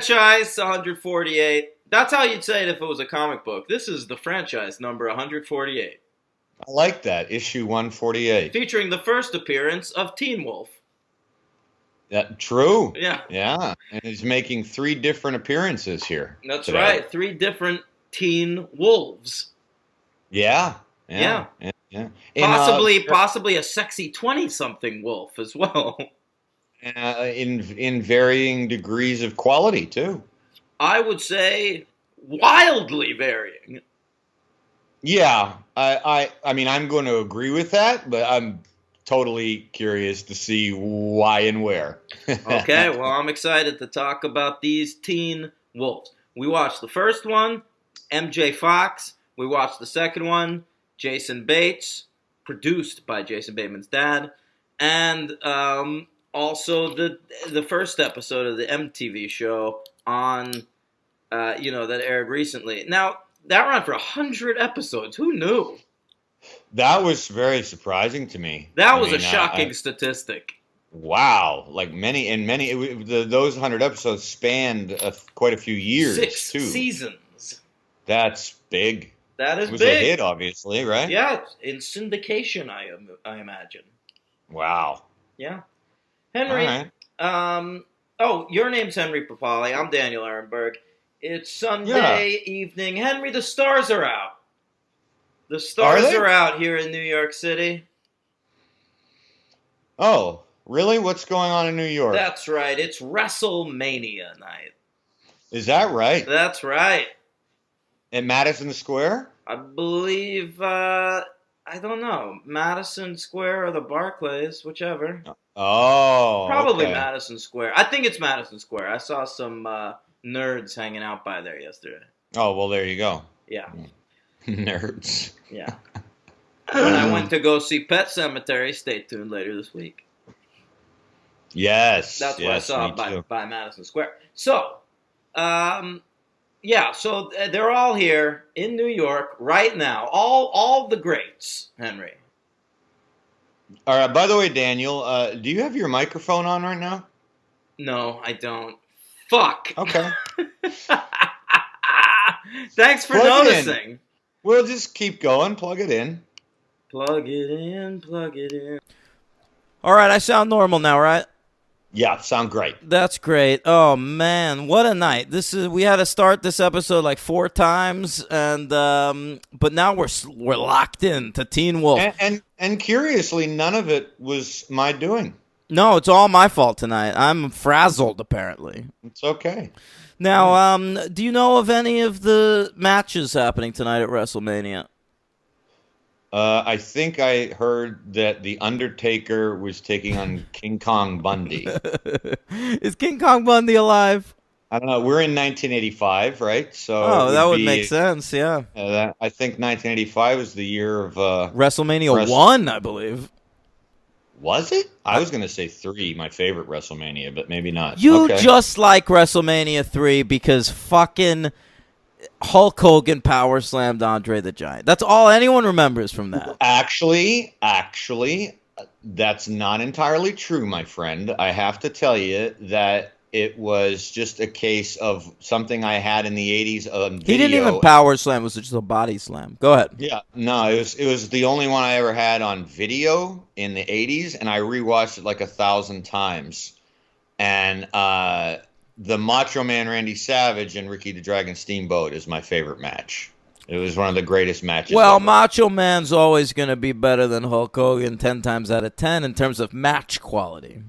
franchise 148. That's how you'd say it if it was a comic book. This is the franchise number 148, I like that. Issue 148. featuring the first appearance of Teen Wolf. True. Yeah, Yeah. And he's making 3 different appearances here. that's today. right. 3 different Teen Wolves. Yeah. Yeah. In, Possibly a sexy 20-something wolf as well. in varying degrees of quality, too. I would say wildly varying. Yeah. I mean, I'm going to agree with that, but I'm totally curious to see why and where. Okay, well, I'm excited to talk about these Teen Wolves. We watched the first one, MJ Fox. We watched the second one, Jason Bates, produced by Jason Bateman's dad, and also the first episode of the MTV show on, that aired recently. Now, that ran for 100 episodes. Who knew? That was very surprising to me. That was a shocking statistic. Wow, like those 100 episodes spanned quite a few years. 6 too. seasons. That's big. That is It was big. a hit, obviously, right? Yeah, in syndication, I imagine. Wow. Yeah. Henry, All right. your name's Henry Papali. I'm Daniel Ehrenberg. It's Sunday evening. Henry, the stars are out. The stars are out here in New York City. Oh, really? What's going on in New York? That's right. It's WrestleMania night. Is that right? That's right. At Madison Square? I believe, I don't know, Madison Square or the Barclays, whichever. Oh, Probably okay. Madison Square. I think it's Madison Square. I saw some nerds hanging out by there yesterday. Oh, well, there you go. Yeah. Nerds. Yeah. When I went to go see Pet Cemetery, stay tuned later this week. Yes. That's what I saw me too. by Madison Square. So, so they're all here in New York right now. All the greats, Henry. All right. By the way, Daniel, do you have your microphone on right now? No, I don't. Fuck. Okay. Thanks for Plug it in. noticing. We'll just keep going. Plug it in. Plug it in, plug it in. All right, I sound normal now, right? Yeah, sound great. That's great. Oh man, what a night! We had to start this episode like 4 times, and but now we're locked in to Teen Wolf. And curiously, none of it was my doing. No, it's all my fault tonight. I'm frazzled, apparently. It's okay. Now, do you know of any of the matches happening tonight at WrestleMania? I think I heard that The Undertaker was taking on King Kong Bundy. Is King Kong Bundy alive? I don't know. We're in 1985, right? So that would make sense, yeah. I think 1985 was the year of... WrestleMania 1, I believe. Was it? I was going to say 3, my favorite WrestleMania, but maybe not. You Okay. just like WrestleMania 3 because fucking Hulk Hogan power slammed Andre the Giant. That's all anyone remembers from that. Actually, that's not entirely true, my friend. I have to tell you that it was just a case of something I had in the 80s on video. He didn't even power slam. It was just a body slam. Go ahead. Yeah, no, it was the only one I ever had on video in the 80s, and I rewatched it like 1,000 times. And the Macho Man Randy Savage and Ricky the Dragon Steamboat is my favorite match. It was one of the greatest matches Well, ever. Macho Man's always going to be better than Hulk Hogan 10 times out of 10 in terms of match quality.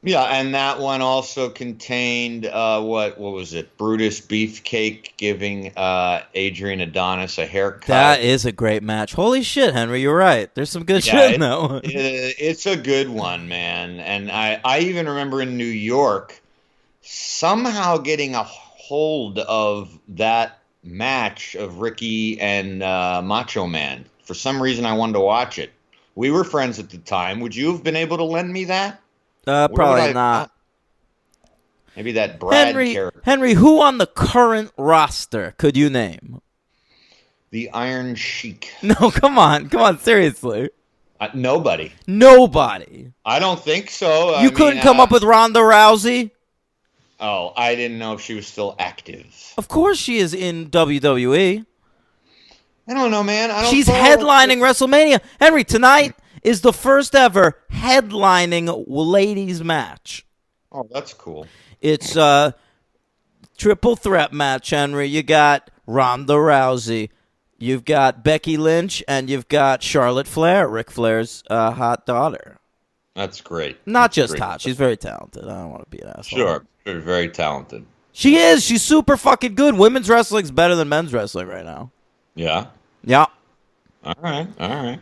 Yeah, and that one also contained what was it? Brutus Beefcake giving Adrian Adonis a haircut. That is a great match. Holy shit, Henry, you're right. There's some good Yeah, shit in that one. It's a good one, man. And I even remember in New York somehow getting a hold of that match of Ricky and Macho Man. For some reason, I wanted to watch it. We were friends at the time. Would you have been able to lend me that? Probably not. Maybe that Brad character. Henry, who on the current roster could you name? The Iron Sheik. No, come on, seriously. Nobody. Nobody. I don't think so. You couldn't come up with Ronda Rousey? Oh, I didn't know if she was still active. Of course she is in WWE. I don't know, man. I don't She's follow- headlining WrestleMania. Henry, tonight is the first ever headlining ladies match. Oh, that's cool. It's a triple threat match, Henry. You got Ronda Rousey, you've got Becky Lynch, and you've got Charlotte Flair, Ric Flair's hot daughter. That's great. Not That's just great. hot. She's very talented. I don't want to be an asshole. Sure. She's very talented. She is. She's super fucking good. Women's wrestling's better than men's wrestling right now. Yeah. Yeah. All right.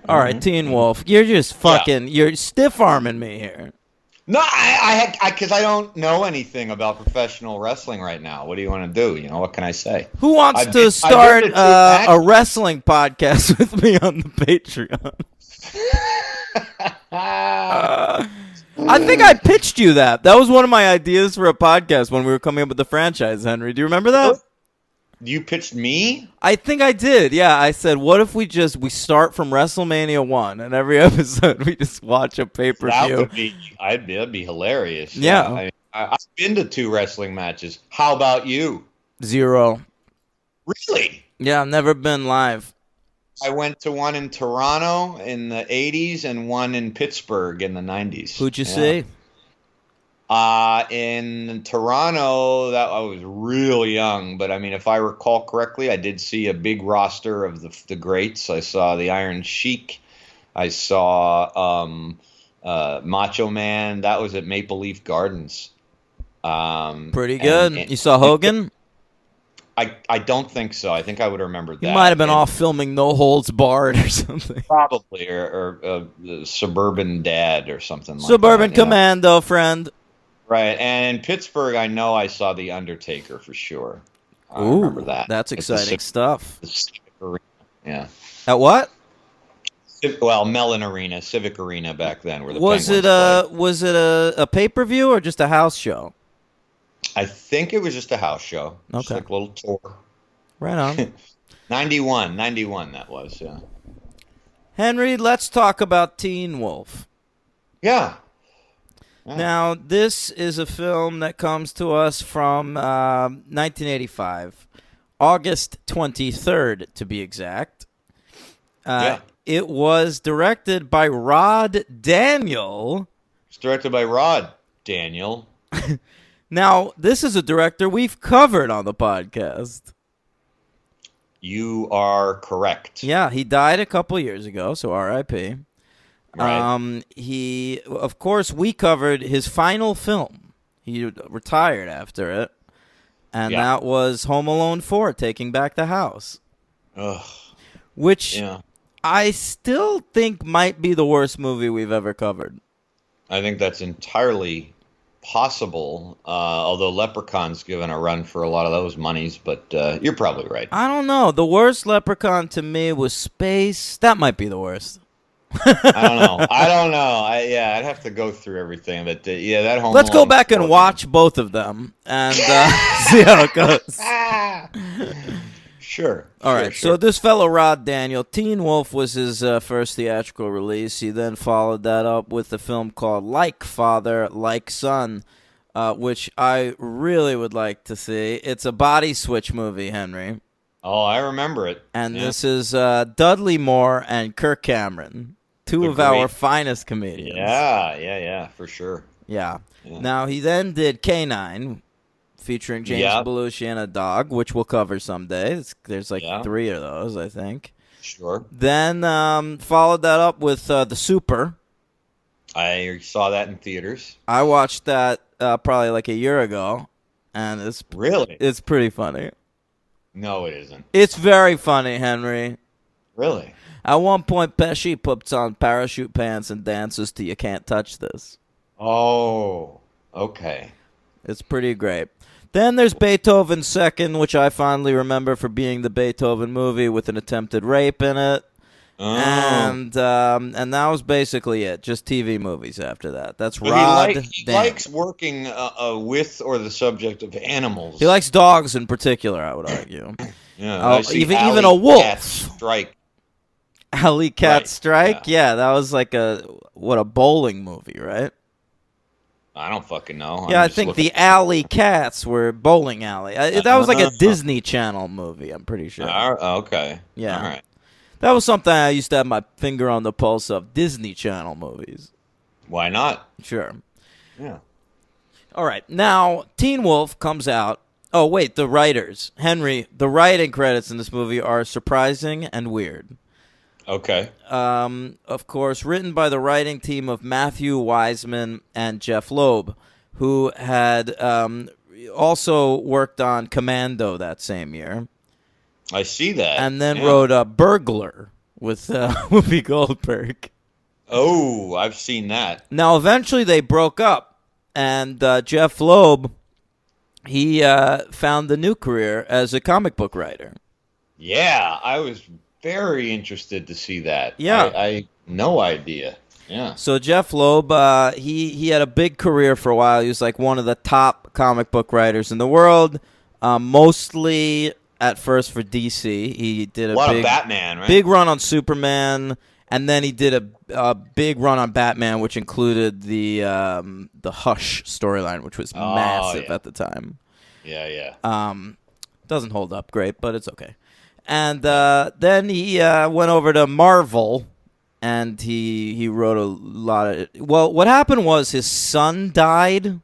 All right, Teen Wolf. You're just fucking, you're stiff-arming me here. No, because I don't know anything about professional wrestling right now. What do you want to do? You know, what can I say? Who wants I've to been start to two matches. a wrestling podcast with me on the Patreon? I think I pitched you that. That was one of my ideas for a podcast when we were coming up with the franchise, Henry. Do you remember that? You pitched me? I think I did. Yeah, I said, what if we start from WrestleMania 1 and every episode we just watch a That pay-per-view? would be. That'd be hilarious. Yeah. I've been to 2 wrestling matches. How about you? 0. Really? Yeah, I've never been live. I went to one in Toronto in the 80s and one in Pittsburgh in the 90s. Who'd you Yeah. see? In Toronto, that I was real young, but I mean, if I recall correctly, I did see a big roster of the greats. I saw the Iron Sheik. I saw Macho Man. That was at Maple Leaf Gardens. Pretty good. and- You saw Hogan? I don't think so. I think I would remember that. You might have been And off filming No Holds Barred or something. probably, or Suburban Dad or something like Suburban that. you know? Commando, friend. Right, and in Pittsburgh, I know I saw The Undertaker for sure. I Ooh, remember that. that's At the exciting Civic- stuff. the Civic Arena. Yeah. At what? Well, Mellon Arena, Civic Arena back then, where the Was it a pay-per-view or just a house show? I think it was just a house show. Just Okay. like a little tour. Right on. 91 that was, yeah. Henry, let's talk about Teen Wolf. Yeah. Now, this is a film that comes to us from 1985, August 23rd, to be exact. Yeah. It was directed by Rod Daniel. It's directed by Rod Daniel. Now, this is a director we've covered on the podcast. You are correct. Yeah, he died a couple years ago, so R.I.P. Right. Of course, we covered his final film. He retired after it, and Yeah. that was Home Alone 4, Taking Back the House, Ugh. which Yeah. I still think might be the worst movie we've ever covered. I think that's entirely possible, although Leprechaun's given a run for a lot of those monies, but you're probably right. I don't know. The worst Leprechaun to me was Space. That might be the worst. I don't know. I'd have to go through everything, but that Home Let's go Alone back and 4 watch both of them and see how it goes. Sure. All right, sure. so this fellow Rod Daniel, Teen Wolf was his first theatrical release. He then followed that up with a film called Like Father, Like Son, which I really would like to see. It's a body switch movie, Henry. Oh, I remember it. And Yeah. this is Dudley Moore and Kirk Cameron, two The of our great- finest comedians. Yeah, for sure. Yeah. Yeah. Now, he then did K-9, featuring James Yeah. Belushi and a dog, which we'll cover someday. There's like Yeah. 3 of those, I think. Sure. Then followed that up with The Super. I saw that in theaters. I watched that probably like a year ago, and Really? it's pretty funny. No, it isn't. It's very funny, Henry. Really? At one point, Pesci puts on parachute pants and dances to You Can't Touch This. Oh, okay. It's pretty great. Then there's Beethoven Second, which I fondly remember for being the Beethoven movie with an attempted rape in it. Oh. And that was basically it. Just TV movies after that. That's But Rod he Daniel. likes working with or the subject of animals. He likes dogs in particular, I would argue. Yeah, Oh, I see even Alley a wolf. Cat Strike. Alley Cat Right, Strike? Yeah, that was like a bowling movie, right? I don't fucking know. Yeah, I'm I just think looking- the Alley Cats were Bowling Alley. That was like a Disney Channel movie, I'm pretty sure. Okay. Yeah. All right. That was something I used to have my finger on the pulse of, Disney Channel movies. Why not? Sure. Yeah. All right. Now, Teen Wolf comes out. Oh, wait, the writers. Henry, the writing credits in this movie are surprising and weird. Okay. Of course, written by the writing team of Matthew Wiseman and Jeff Loeb, who had also worked on Commando that same year. I see that. And then wrote Burglar with Whoopi Goldberg. Oh, I've seen that. Now, eventually they broke up, and Jeff Loeb, he found a new career as a comic book writer. Yeah, I was very interested to see that. Yeah. I no idea. Yeah. So Jeff Loeb, he had a big career for a while. He was like one of the top comic book writers in the world, mostly at first for DC. He did a lot big of Batman, right? big run on Superman, and then he did a big run on Batman, which included the Hush storyline, which was massive yeah. at the time. Yeah. Doesn't hold up great, but it's okay. And then he went over to Marvel, and he wrote a lot of. Well, what happened was his son died.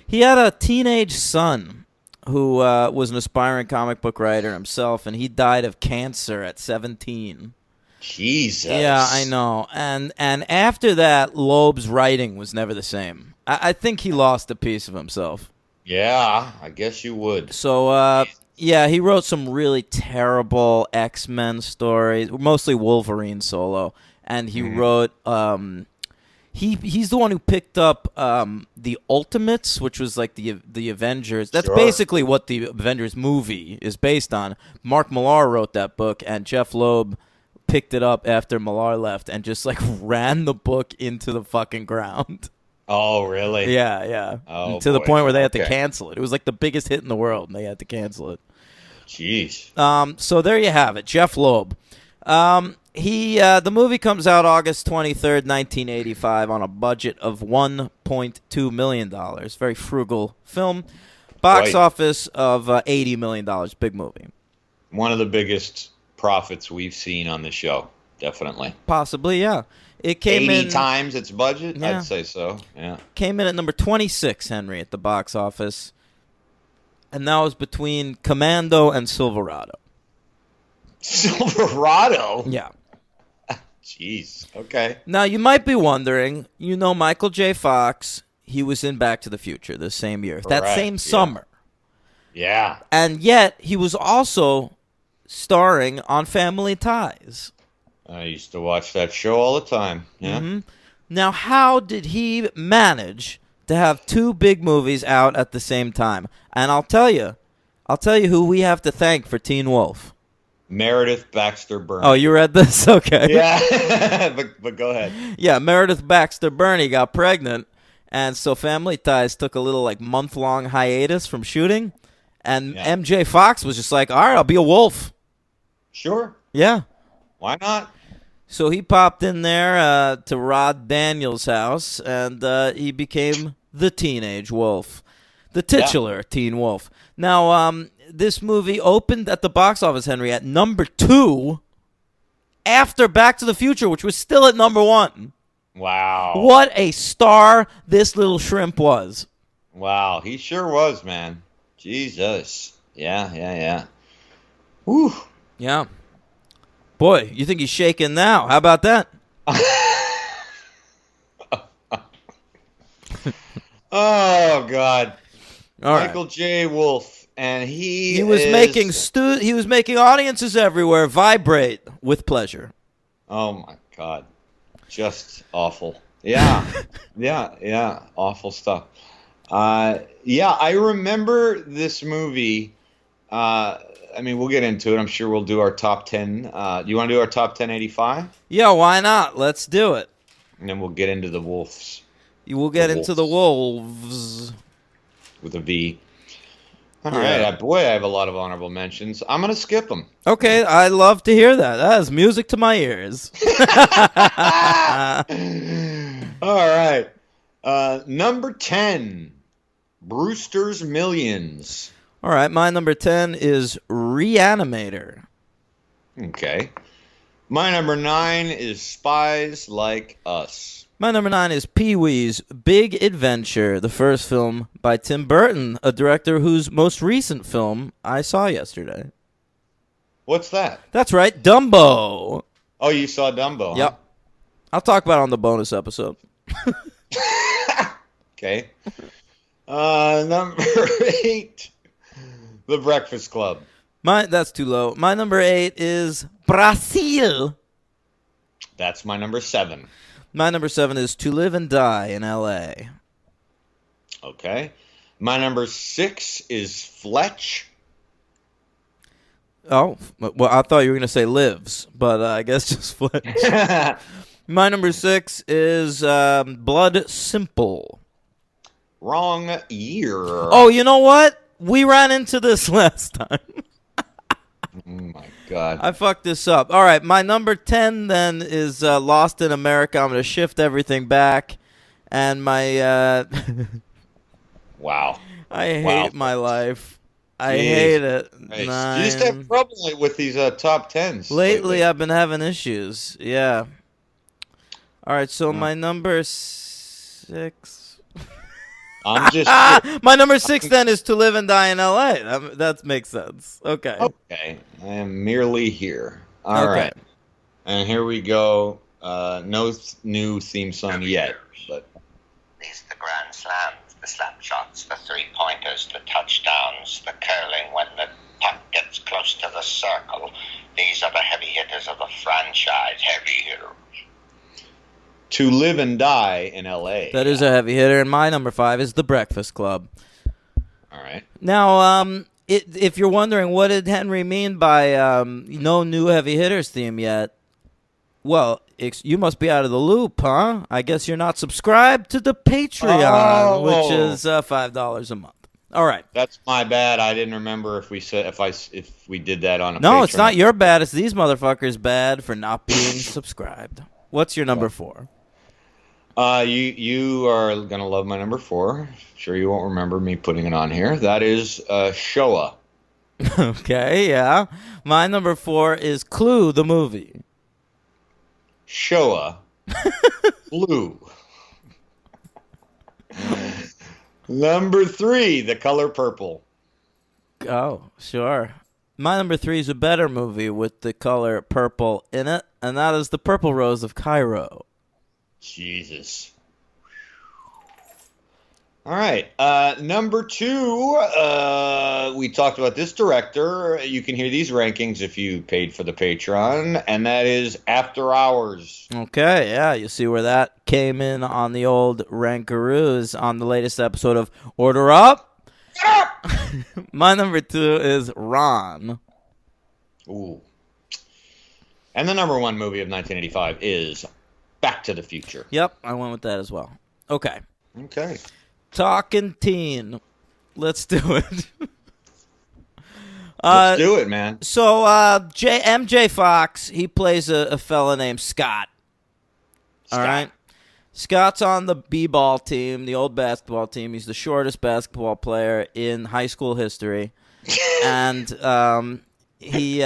He had a teenage son who was an aspiring comic book writer himself, and he died of cancer at 17. Jesus. Yeah, I know. And after that, Loeb's writing was never the same. I think he lost a piece of himself. Yeah, I guess you would. So, yeah, he wrote some really terrible X-Men stories, mostly Wolverine solo. And he wrote... He's the one who picked up the Ultimates, which was like the Avengers. That's basically what the Avengers movie is based on. Mark Millar wrote that book, and Jeff Loeb picked it up after Millar left and just like ran the book into the fucking ground. Oh, really? Yeah. Oh, to the boy. point where they had to Okay. cancel it. It was like the biggest hit in the world, and they had to cancel it. Jeez. So there you have it, Jeff Loeb. The movie comes out August 23rd, 1985, on a budget of $1.2 million. Very frugal film. Box Right. office of $80 million. Big movie. One of the biggest profits we've seen on the show. Definitely. Possibly, yeah. It came 80 in times its budget? Yeah. I'd say so. Yeah. Came in at number 26, Henry, at the box office. And that was between Commando and Silverado. Silverado? Yeah. Jeez. Okay. Now, you might be wondering, Michael J. Fox, he was in Back to the Future the same year, that Correct, same yeah. summer. Yeah. And yet, he was also starring on Family Ties. I used to watch that show all the time. Yeah. Mm-hmm. Now, how did he manage to have two big movies out at the same time? And I'll tell you who we have to thank for Teen Wolf. Meredith Baxter Byrne. Oh, you read this? Okay. Yeah. but go ahead. Yeah, Meredith Baxter Burney got pregnant, and so Family Ties took a little month-long hiatus from shooting, and Yeah. MJ Fox was just like, all right, I'll be a wolf. Sure. Yeah. Why not? So he popped in there to Rod Daniels' house, and he became the teenage wolf, the titular Teen Wolf. Now, this movie opened at the box office, Henry, at number 2 after Back to the Future, which was still at number 1. Wow. What a star this little shrimp was. Wow. He sure was, man. Jesus. Yeah. Whew. Yeah. Boy, you think he's shaking now. How about that? Oh, God. All right. Michael J. Wolf, and He was making audiences everywhere vibrate with pleasure. Oh my God, just awful. Yeah, yeah, awful stuff. Yeah, I remember this movie. We'll get into it. I'm sure we'll do our top 10. Do you want to do our top 10 85? Yeah, why not? Let's do it. And then we'll get into the Wolves We'll get into the Wolves. with a V. All Yeah. right, boy, I have a lot of honorable mentions. I'm gonna skip them. Okay, I love to hear that. That is music to my ears. All right. Number 10, Brewster's Millions. All right, my number 10 is Reanimator. Okay. My number 9 is Spies Like Us. My number 9 is Pee-wee's Big Adventure, the first film by Tim Burton, a director whose most recent film I saw yesterday. What's that? That's right, Dumbo. Oh, you saw Dumbo, huh? Yep. I'll talk about it on the bonus episode. Okay. Number 8, The Breakfast Club. That's too low. My number 8 is Brazil. That's my number 7. My number 7 is To Live and Die in L.A. Okay. My number 6 is Fletch. Oh, well, I thought you were going to say Lives, but I guess just Fletch. My number 6 is Blood Simple. Wrong year. Oh, you know what? We ran into this last time. Oh, my God. I fucked this up. All right, my number 10 then is Lost in America. I'm going to shift everything back. And my... Wow. I hate my life. I Jeez. hate it. Right. You just have trouble with these top 10s. Lately, I've been having issues. Yeah. All right, so my number 6... I'm just... my number 6 then is To Live and Die in L.A. That makes sense. Okay. Okay. I am merely here. All right. And here we go. No new theme song yet, but... These are the grand slams, the slap shots, the three-pointers, the touchdowns, the curling when the puck gets close to the circle. These are the heavy hitters of the franchise. Heavy hitters. To Live and Die in L.A. That is a heavy hitter, and my number 5 is The Breakfast Club. All right. Now, if you're wondering what did Henry mean by no new heavy hitters theme yet, well, you must be out of the loop, huh? I guess you're not subscribed to the Patreon, which is $5 a month. All right. That's my bad. I didn't remember if we said if we did that on a. No, Patreon. it's not your bad. It's these motherfuckers' bad for not being subscribed. What's your number 4? You are gonna love my number 4. Sure, you won't remember me putting it on here. That is Showa. Okay, yeah. My number 4 is Clue, the movie. Showa. Blue. Number 3, The Color Purple. Oh, sure. My number 3 is a better movie with the color purple in it, and that is The Purple Rose of Cairo. Jesus. All right. Number 2, we talked about this director. You can hear these rankings if you paid for the Patreon, and that is After Hours. Okay, yeah, you see where that came in on the old Rankaroos on the latest episode of Order Up. My number 2 is Ron. Ooh. And the number 1 movie of 1985 is Back to the Future. Yep, I went with that as well. Okay. Okay. Talking teen. Let's do it. Let's do it, man. So, MJ Fox, he plays a fella named Scott. All right? Scott's on the b-ball team, the old basketball team. He's the shortest basketball player in high school history. And he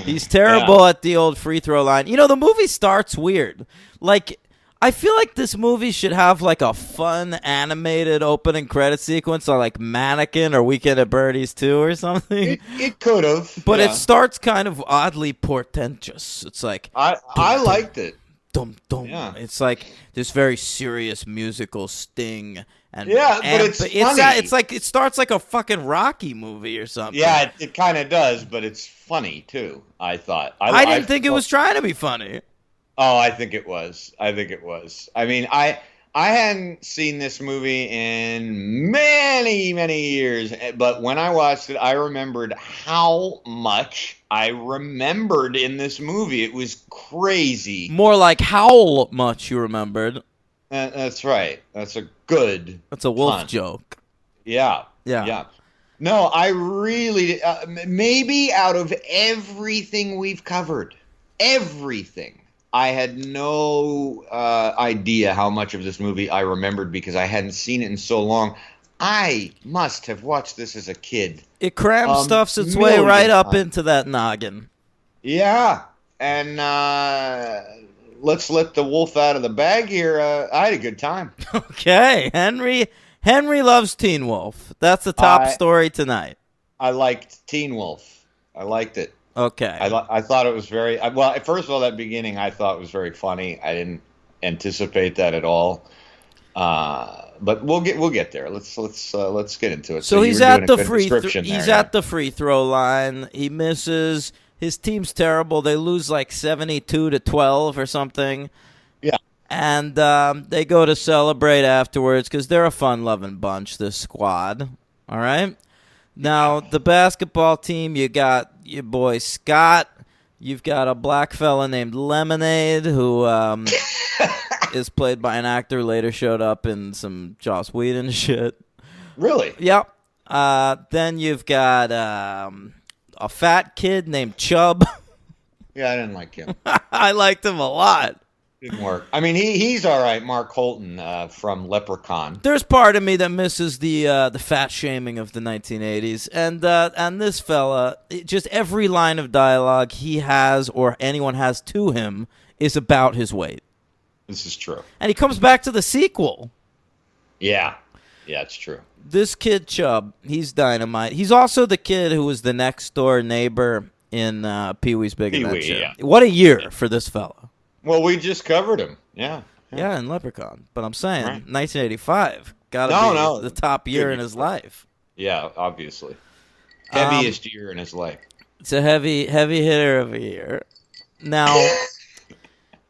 he's terrible at the old free throw line. You know, the movie starts weird. Like, I feel like this movie should have like a fun animated opening credit sequence on like Mannequin or Weekend at Bernie's 2 or something. It could have. But it starts kind of oddly portentous. It's like I liked it. Dum dum. Yeah. It's like this very serious musical sting. And Yeah, but it's funny. It's like it starts like a fucking Rocky movie or something. Yeah, it kind of does, but it's funny too. I thought. I didn't think it was trying to be funny. Oh, I think it was. I mean, I hadn't seen this movie in many, many years, but when I watched it, I remembered how much I remembered in this movie. It was crazy. More like how much you remembered. That's right. That's a good. That's a wolf pun. joke. Yeah. No, I really maybe out of everything we've covered, everything. I had no idea how much of this movie I remembered because I hadn't seen it in so long. I must have watched this as a kid. It stuffs its way million right up times. into that noggin. Yeah, and let's let the wolf out of the bag here. I had a good time. Okay, Henry loves Teen Wolf. That's the top story tonight. I liked Teen Wolf. I liked it. Okay. I thought it was very well. First of all, that beginning I thought was very funny. I didn't anticipate that at all. But we'll get there. Let's get into it. So you he's were at doing a the good free description he's there, at the free throw line. He misses. His team's terrible. They lose like 72-12 or something. Yeah. And they go to celebrate afterwards because they're a fun-loving bunch, this squad. All right? Now, the basketball team, you got your boy Scott. You've got a black fella named Lemonade who is played by an actor who later showed up in some Joss Whedon shit. Really? Yep. Then you've got a fat kid named Chubb. Yeah, I didn't like him. I liked him a lot. Didn't work. I mean, he's all right. Mark Holton from Leprechaun. There's part of me that misses the fat shaming of the 1980s, and this fella, just every line of dialogue he has or anyone has to him is about his weight. This is true. And he comes back to the sequel. Yeah, it's true. This kid Chubb, he's dynamite. He's also the kid who was the next door neighbor in Pee-wee's Big Adventure. Yeah. What a year for this fella. Well, we just covered him. Yeah, in Leprechaun. But I'm saying, right. 1985, gotta be the top year in his life. Yeah, obviously. Heaviest year in his life. It's a heavy hitter of a year. Now,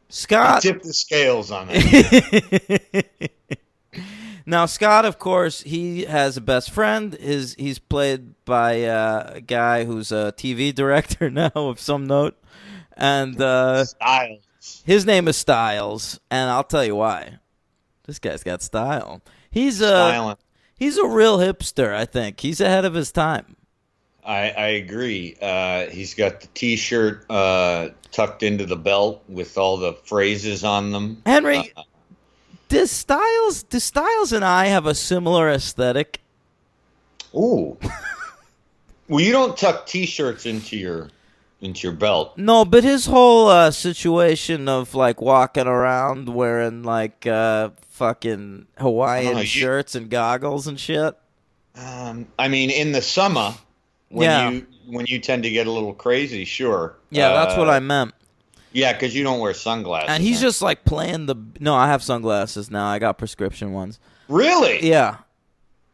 Scott... Tip the scales on that. Now, Scott, of course, he has a best friend. He's played by a guy who's a TV director now of some note. And Styles. His name is Styles, and I'll tell you why. This guy's got style. He's a real hipster, I think. He's ahead of his time. I agree. He's got the T-shirt tucked into the belt with all the phrases on them. Henry, do Styles and I have a similar aesthetic? Ooh. Well, you don't tuck T-shirts into your belt. No, but his whole situation of like walking around wearing like fucking Hawaiian shirts and goggles and shit. I mean, in the summer, when you tend to get a little crazy, sure. Yeah, that's what I meant. Yeah, because you don't wear sunglasses. And he's just like playing the. No, I have sunglasses now. I got prescription ones. Really? Yeah.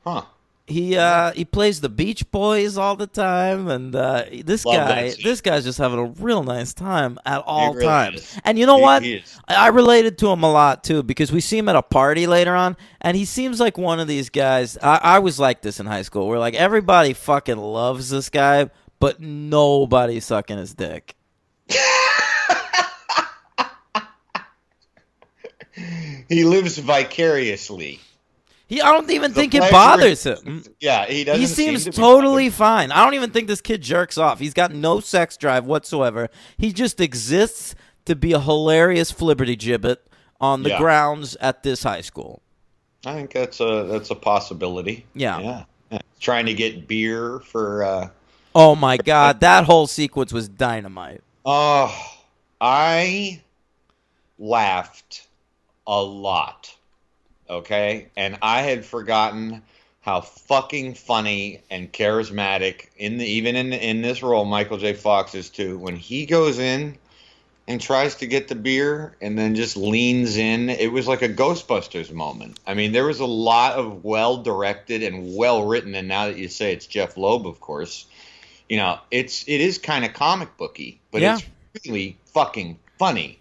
Huh. He plays the Beach Boys all the time, and this guy's just having a real nice time at all times. Is. And you know what? I related to him a lot too because we see him at a party later on, and he seems like one of these guys. I was like this in high school, where like everybody fucking loves this guy, but nobody's sucking his dick. He lives vicariously. I don't even think it bothers him. Yeah, he doesn't. He seems totally fine. I don't even think this kid jerks off. He's got no sex drive whatsoever. He just exists to be a hilarious flibberty gibbet on the grounds at this high school. I think that's a possibility. Yeah. Trying to get beer for. Oh my God, that whole sequence was dynamite. Oh, I laughed a lot. Okay, and I had forgotten how fucking funny and charismatic in this role Michael J. Fox is too. When he goes in and tries to get the beer and then just leans in, it was like a Ghostbusters moment. I mean, there was a lot of well directed and well written. And now that you say it's Jeff Loeb, of course, you know it is kind of comic booky, but it's really fucking funny.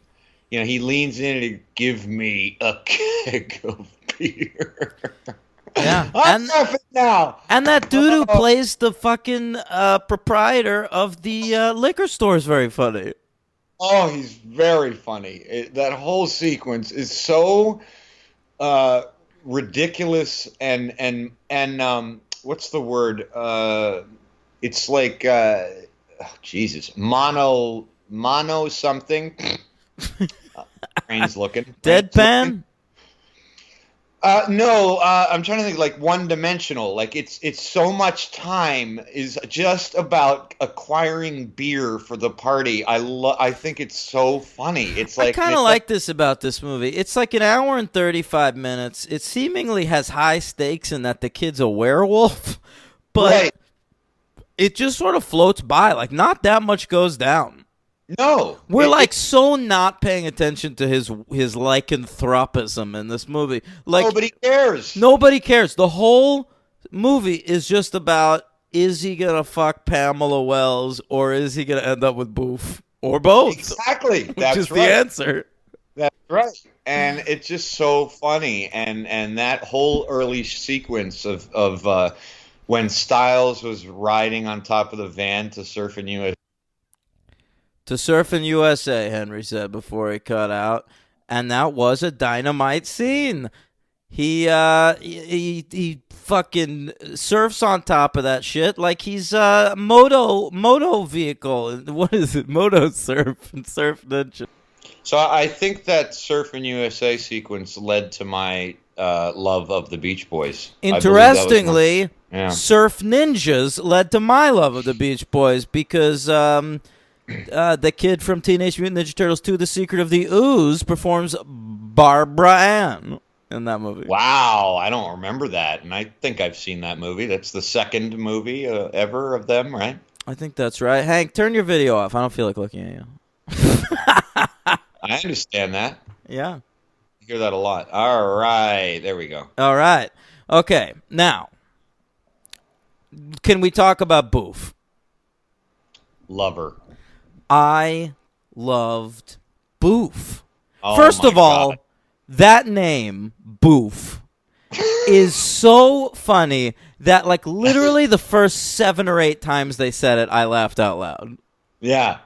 You know, he leans in to give me a keg of beer. Yeah. I'm laughing now. And that dude who plays the fucking proprietor of the liquor store is very funny. Oh, he's very funny. That whole sequence is so ridiculous and what's the word? It's like Jesus, mono something. Strange looking. Deadpan? No, I'm trying to think like one-dimensional. Like it's so much time is just about acquiring beer for the party. I think it's so funny. It's like I kind of like this about this movie. It's like an hour and 35 minutes. It seemingly has high stakes in that the kid's a werewolf, but Right. it just sort of floats by. Like not that much goes down. No, We're like so not paying attention to his lycanthropism in this movie. Like nobody cares. nobody cares. The whole movie is just about, is he gonna fuck Pamela Wells or is he gonna end up with Boof or both? Exactly. Which That's is right. the answer. That's right. And it's just so funny. And that whole early sequence of when Styles was riding on top of the van to Surfing USA. To surf in USA, Henry said before he cut out, and that was a dynamite scene. He fucking surfs on top of that shit like he's a moto vehicle. What is it? Moto surf and surf ninja. So I think that Surfing USA sequence led to my love of the Beach Boys. I believe that was Interestingly, Yeah. Surf Ninjas led to my love of the Beach Boys because the kid from Teenage Mutant Ninja Turtles 2: The Secret of the Ooze performs Barbara Ann in that movie. Wow, I don't remember that, and I think I've seen that movie. That's the second movie ever of them, right? I think that's right. Hank, turn your video off. I don't feel like looking at you. I understand that. Yeah. I hear that a lot. All right, there we go. All right. Okay. Now, can we talk about Boof? Lover. I loved Boof. Oh First my of all, God. that name, Boof, is so funny that, like, literally the first 7 or 8 times they said it, I laughed out loud. Yeah.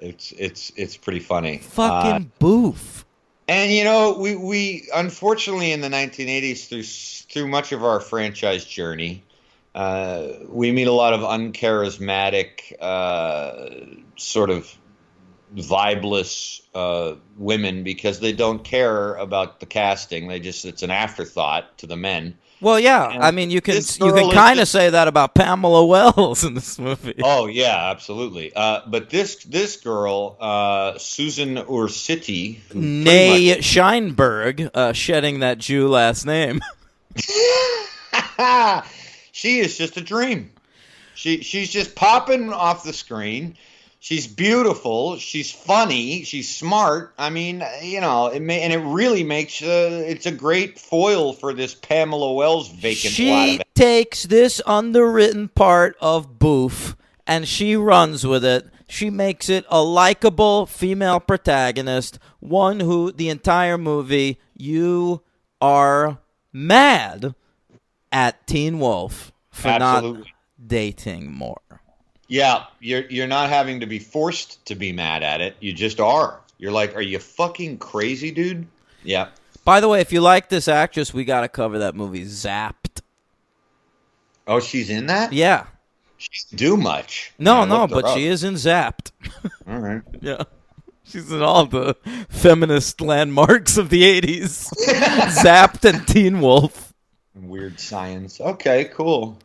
It's pretty funny. Fucking Boof. And you know, we unfortunately in the 1980s through much of our franchise journey, we meet a lot of uncharismatic, sort of vibeless women because they don't care about the casting. It's an afterthought to the men. Well, yeah. And I mean, you can this girl is kind of just- say that about Pamela Wells in this movie. Oh yeah, absolutely. But this girl, Susan Ursiti, who pretty Nay much- Scheinberg, shedding that Jew last name. she is just a dream. She's just popping off the screen. She's beautiful. She's funny. She's smart. I mean, you know, it really makes it's a great foil for this Pamela Wells vacant lot She of it. takes this underwritten part of Boof and she runs with it. She makes it a likable female protagonist, one who the entire movie you are mad at Teen Wolf for Absolutely. not dating more. Yeah, you're not having to be forced to be mad at it. You just are. You're like, are you fucking crazy, dude? Yeah. By the way, if you like this actress, we got to cover that movie Zapped. Oh, she's in that? Yeah. She didn't do much. No, I no, looked her but up. she is in Zapped. All right. Yeah. She's in all the feminist landmarks of the 80s. Zapped and Teen Wolf. Weird Science. Okay, cool.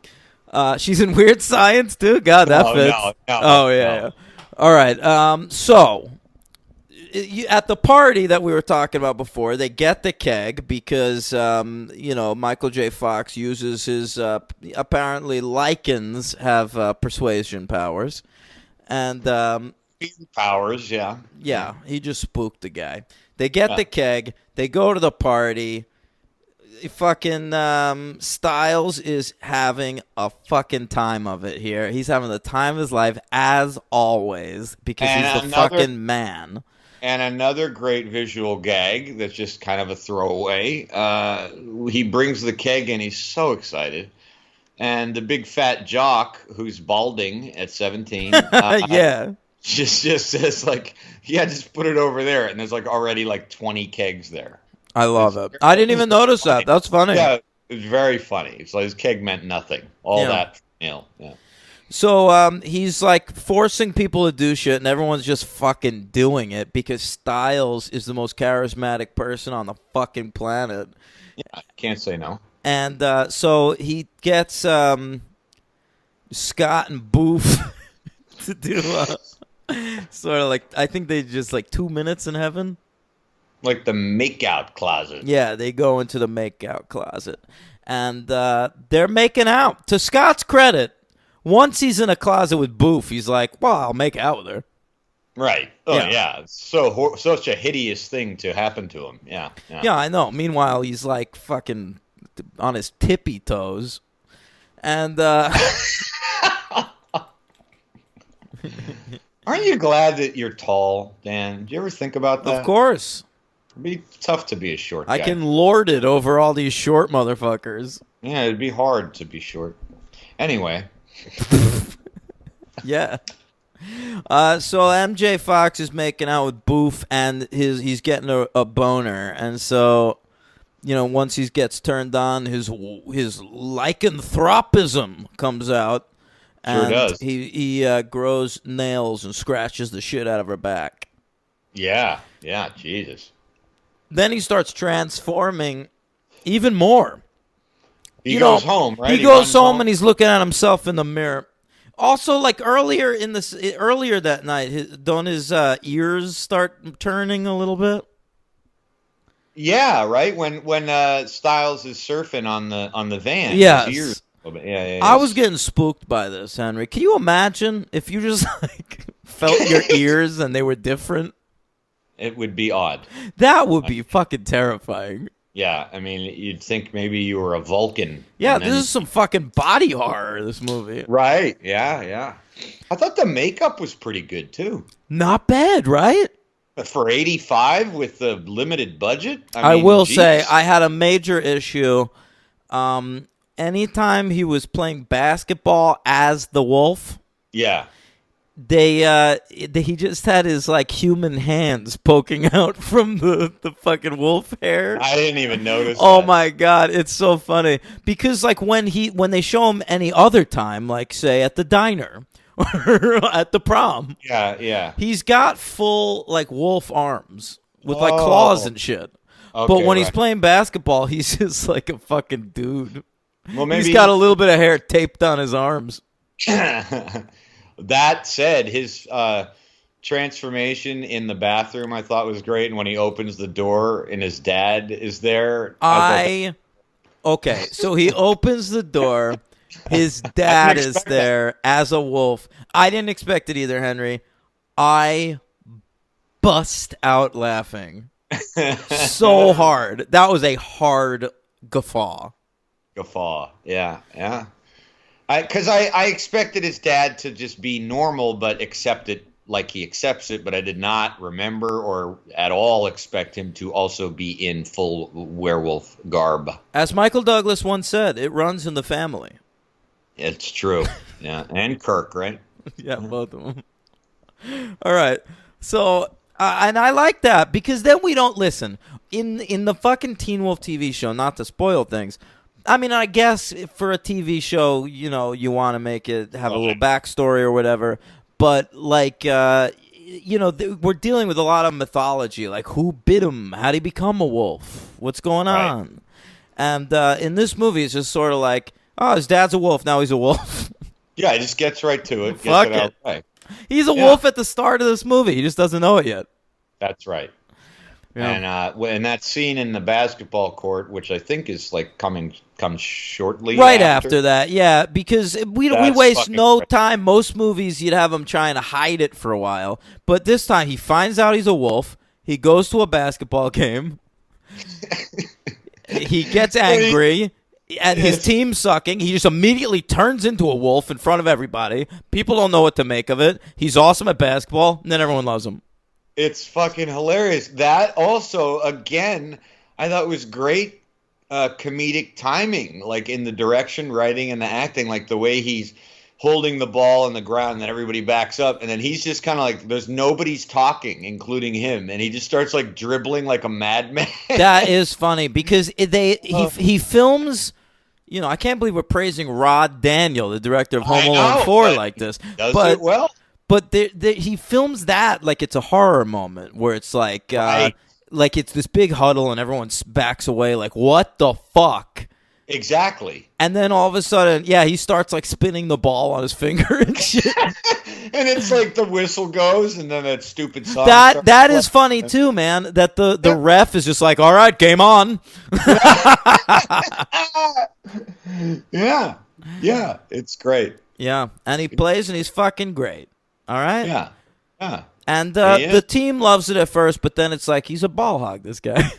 She's in Weird Science, too? God, that No, fits. no, Oh, yeah, no. yeah. All right. So, at the party that we were talking about before, they get the keg because, Michael J. Fox uses his, apparently, lichens have persuasion powers. And, Powers, yeah. yeah, he just spooked the guy. They get Yeah. the keg. They go to the party. Fucking Styles is having a fucking time of it here. He's having the time of his life as always because And he's the another- fucking man. And another great visual gag that's just kind of a throwaway. He brings the keg and he's so excited. And the big fat jock who's balding at 17 Yeah. just says like, yeah, just put it over there. And there's like already like 20 kegs there. I love it. I didn't even notice that. That's funny. Yeah, it's very funny. It's like his keg meant nothing. All Yeah. that, yeah. So he's like forcing people to do shit, and everyone's just fucking doing it because Styles is the most charismatic person on the fucking planet. Yeah, can't say no. And so he gets Scott and Boof to do sort of like, I think they just like 2 minutes in heaven. Like the makeout closet. Yeah, they go into the makeout closet. And they're making out. To Scott's credit, once he's in a closet with Boof, he's like, well, I'll make out with her. Right. Oh, Yeah. yeah. So such a hideous thing to happen to him. Yeah. Yeah, I know. Meanwhile, he's like fucking on his tippy toes. And Aren't you glad that you're tall, Dan? Do you ever think about that? of course, It'd be tough to be a short guy. I can lord it over all these short motherfuckers. Yeah, it'd be hard to be short. Anyway. Yeah. So MJ Fox is making out with Boof, and he's getting a boner, and so, you know, once he gets turned on, his lycanthropism comes out, and Sure does. he grows nails and scratches the shit out of her back. Yeah. Yeah. Jesus. Then he starts transforming even more. He goes home, right? He goes runs home and he's looking at himself in the mirror. Also, like earlier that night, don't his ears start turning a little bit? Yeah, right. When Styles is surfing on the van. Yes. his ears- Yeah. I was getting spooked by this, Henry. Can you imagine if you just like felt your ears and they were different? It would be odd. That would be fucking terrifying. Yeah, I mean, you'd think maybe you were a Vulcan. Yeah, and then- this is some fucking body horror, this movie. Right. Yeah. I thought the makeup was pretty good too. Not bad, right? For 85 with the limited budget. I mean, will geez. say I had a major issue. Anytime he was playing basketball as the Wolf, Yeah. he just had his like human hands poking out from the fucking wolf hair. I didn't even notice. Oh that. my god, it's so funny because like when they show him any other time, like say at the diner or at the prom, Yeah. he's got full like wolf arms with like claws and shit. But Okay, when he's right. playing basketball, he's just like a fucking dude. Well, maybe He's got a little bit of hair taped on his arms. That said, his transformation in the bathroom I thought was great, and when he opens the door and his dad is there, Okay, so he opens the door. His dad is expect there as a wolf. I didn't expect it either, Henry. I bust out laughing so hard. That was a hard guffaw. Guffaw. Yeah. Because I expected his dad to just be normal, but accept it like he accepts it. But I did not remember or at all expect him to also be in full werewolf garb. As Michael Douglas once said, it runs in the family. It's true. Yeah, and Kirk, right? Yeah, both of them. All right. So, and I like that because then we don't listen. In the fucking Teen Wolf TV show, not to spoil things, I mean, I guess for a TV show, you know, you want to make it have a little backstory or whatever. But, like, you know, we're dealing with a lot of mythology. Like, who bit him? How did he become a wolf? What's going on? And in this movie, it's just sort of like, oh, his dad's a wolf. Now he's a wolf. Yeah, he just gets right to it. Fuck gets it. Out it. of the way. He's a wolf at the start of this movie. He just doesn't know it yet. That's right. Yeah. And that scene in the basketball court, which I think is like comes shortly Right after that, yeah, because we That's waste fucking no crazy. time. Most movies, you'd have him trying to hide it for a while, but this time he finds out he's a wolf. He goes to a basketball game. He gets angry at his team sucking. He just immediately turns into a wolf in front of everybody. People don't know what to make of it. He's awesome at basketball, and then everyone loves him. It's fucking hilarious. That also, again, I thought was great comedic timing, like in the direction, writing, and the acting, like the way he's holding the ball on the ground and then everybody backs up and then he's just kind of like there's nobody's talking, including him, and he just starts like dribbling like a madman. That is funny because he films I can't believe we're praising Rod Daniel, the director of Home I Alone know, 4, but like this. Does But it well? But he films that like it's a horror moment where it's Right. like it's this big huddle and everyone backs away like, what the fuck? Exactly. And then all of a sudden, yeah, he starts like spinning the ball on his finger and shit. And it's like the whistle goes, and then that stupid song. That is funny too, man. That the ref is just like, all right, game on. Yeah, yeah, it's great. Yeah, and he plays and he's fucking great. All right. Yeah, yeah. And He is. the team loves it at first, but then it's like he's a ball hog. This guy.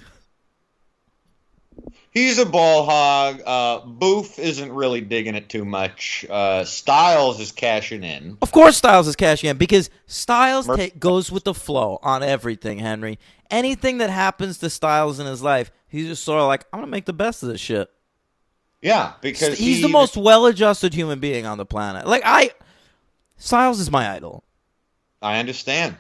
He's a ball hog. Boof isn't really digging it too much. Styles is cashing in. Of course, Styles is cashing in because Styles Murphy. goes with the flow on everything, Henry. Anything that happens to Styles in his life, he's just sort of like, I'm going to make the best of this shit. Yeah, because He's the most well-adjusted human being on the planet. Styles is my idol. I understand.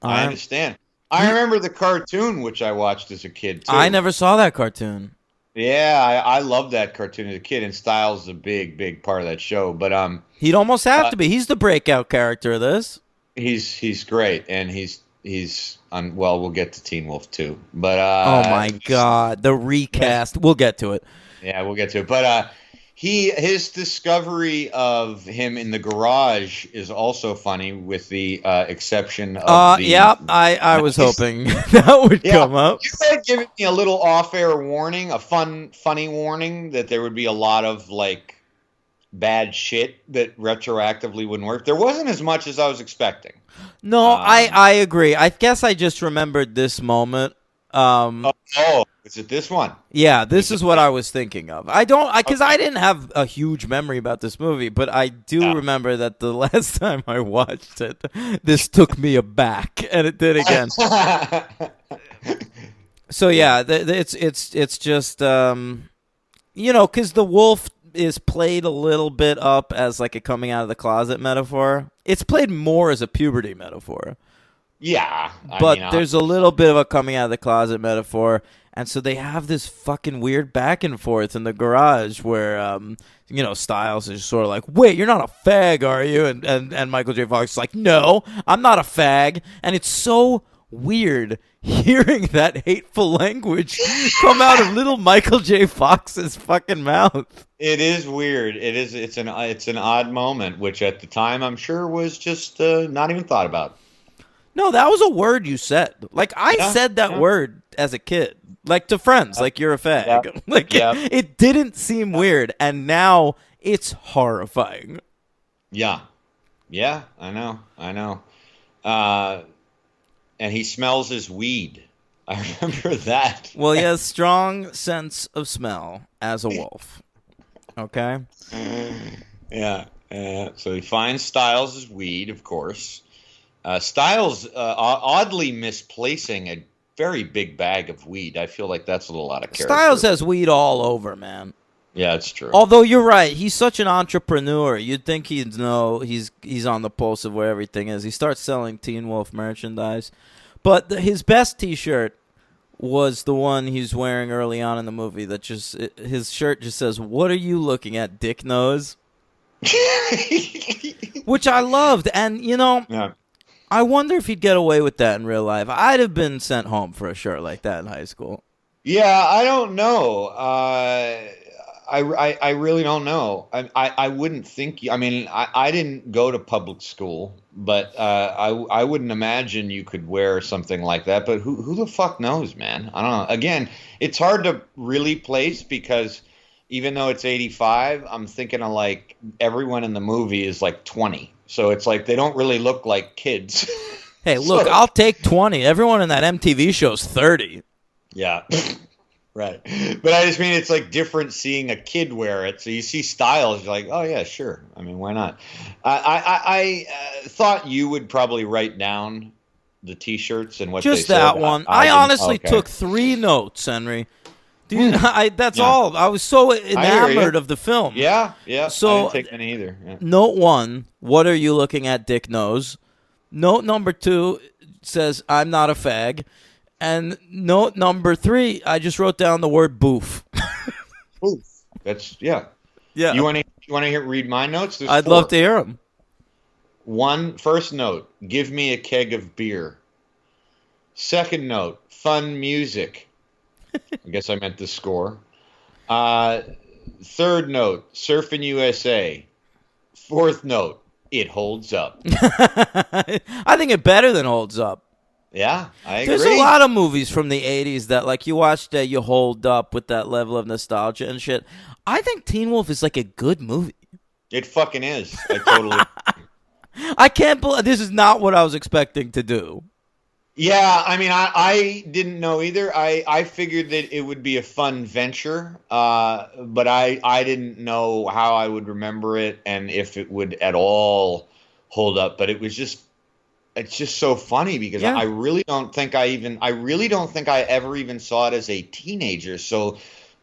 All I right. understand. I remember the cartoon, which I watched as a kid, too. I never saw that cartoon. Yeah, I loved that cartoon as a kid, and Styles is a big, big part of that show. But He'd almost have to be. He's the breakout character of this. he's great, and he's on. Well, we'll get to Teen Wolf too. But Oh my God, the recast. We'll get to it. yeah, we'll get to it. But his discovery of him in the garage is also funny, with the exception of the. Yeah, I was hoping that would come up. You had given me a little off-air warning, a funny warning that there would be a lot of like bad shit that retroactively wouldn't work. There wasn't as much as I was expecting. No, I agree. I guess I just remembered this moment. Oh, is it this one? Yeah, this is what I was thinking of. I didn't have a huge memory about this movie, but I do remember that the last time I watched it, this took me aback, and it did again. So yeah, it's just because the wolf is played a little bit up as like a coming out of the closet metaphor. It's played more as a puberty metaphor. Yeah, But there's a little bit of a coming out of the closet metaphor, and so they have this fucking weird back and forth in the garage where Styles is sort of like, wait, you're not a fag, are you? And Michael J. Fox is like, no, I'm not a fag. And it's so weird hearing that hateful language come out of little Michael J. Fox's fucking mouth. It is weird. It's an odd moment, which at the time I'm sure was just not even thought about. No, that was a word you said. Like, I said that word as a kid. Like, to friends. Like, you're a fag. Yeah. It didn't seem weird. And now it's horrifying. Yeah. Yeah, I know. And he smells his weed. I remember that. Well, he has strong sense of smell as a wolf. Okay? Yeah. So he finds Styles' weed, of course. Styles oddly misplacing a very big bag of weed. I feel like that's a little out of character. Styles has weed all over, man. Yeah, it's true. Although you're right, he's such an entrepreneur. You'd think he'd know he's on the pulse of where everything is. He starts selling Teen Wolf merchandise. But his best T-shirt was the one he's wearing early on in the movie. His shirt just says, "What are you looking at, dick nose?" Which I loved. And, Yeah. I wonder if he'd get away with that in real life. I'd have been sent home for a shirt like that in high school. Yeah, I don't know. I really don't know. I wouldn't think. I mean, I didn't go to public school, but I wouldn't imagine you could wear something like that. But who the fuck knows, man? I don't know. Again, it's hard to really place because even though it's 85, I'm thinking of like everyone in the movie is like 20. So it's like they don't really look like kids. Hey, look, I'll take 20. Everyone in that MTV show's 30. Yeah. Right. But I just mean it's like different seeing a kid wear it. So you see Styles, you're like, oh, yeah, sure. I mean, why not? I thought you would probably write down the T-shirts and what they said. Just that one. I didn't. honestly Okay. took 3 notes, Henry. Dude, that's Yeah. all. I was so hear you. enamored of the film. Yeah. So- I didn't take any either. Yeah. Note 1, what are you looking at, dick nose? Note number 2 says, I'm not a fag. And note number 3, I just wrote down the word boof. Oof. That's yeah. Yeah. You want to read my notes? There's I'd 4. love to hear them. First note, give me a keg of beer. Second note, fun music. I guess I meant the score. Third note, Surfing USA. Fourth note, it holds up. I think it better than holds up. Yeah, I agree. There's a lot of movies from the 80s that, like, you watch that you hold up with that level of nostalgia and shit. I think Teen Wolf is, like, a good movie. It fucking is. I totally I can't believe this is not what I was expecting to do. Yeah, I mean, I didn't know either. I figured that it would be a fun venture, but I didn't know how I would remember it and if it would at all hold up. But it's just so funny because Yeah. I really don't think I ever even saw it as a teenager. So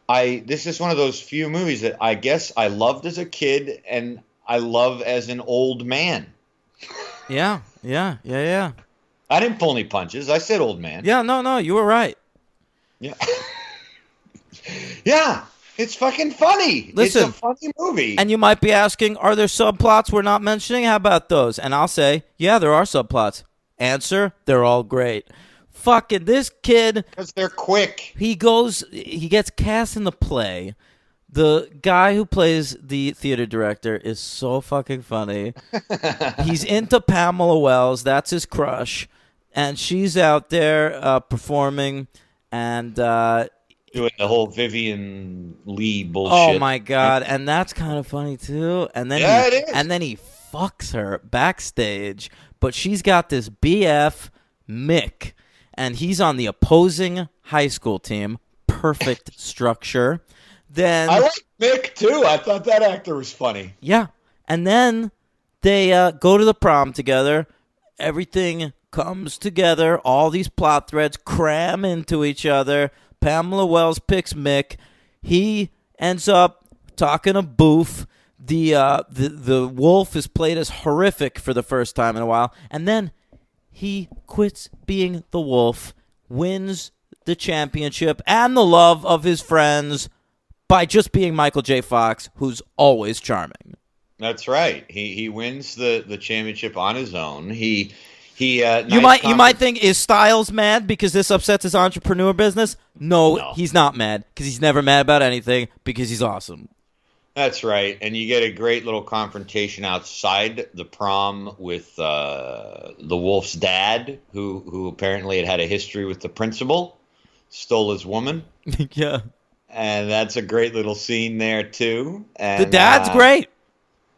this is one of those few movies that I guess I loved as a kid and I love as an old man. Yeah. I didn't pull any punches. I said old man. Yeah, no, you were right. Yeah. Yeah. It's fucking funny. Listen, it's a funny movie. And you might be asking, are there subplots we're not mentioning? How about those? And I'll say, yeah, there are subplots. Answer, they're all great. Fucking this kid, because they're quick. he gets cast in the play. The guy who plays the theater director is so fucking funny. He's into Pamela Wells. That's his crush. And she's out there performing and doing the whole Vivian Lee bullshit. oh my god! And that's kind of funny too. And then it is. And then he fucks her backstage, but she's got this BF Mick, and he's on the opposing high school team. Perfect structure. Then I like Mick too. I thought that actor was funny. yeah, and then they go to the prom together. Everything comes together. All these plot threads cram into each other. Pamela Wells picks Mick. He ends up talking to Boof. The wolf is played as horrific for the first time in a while. And then he quits being the wolf, wins the championship and the love of his friends by just being Michael J. Fox, who's always charming. That's right. He wins the championship on his own. You might think, is Styles mad because this upsets his entrepreneur business? No, he's not mad because he's never mad about anything because he's awesome. That's right. And you get a great little confrontation outside the prom with the wolf's dad, who apparently had a history with the principal, stole his woman. Yeah. And that's a great little scene there, too. And, the dad's great.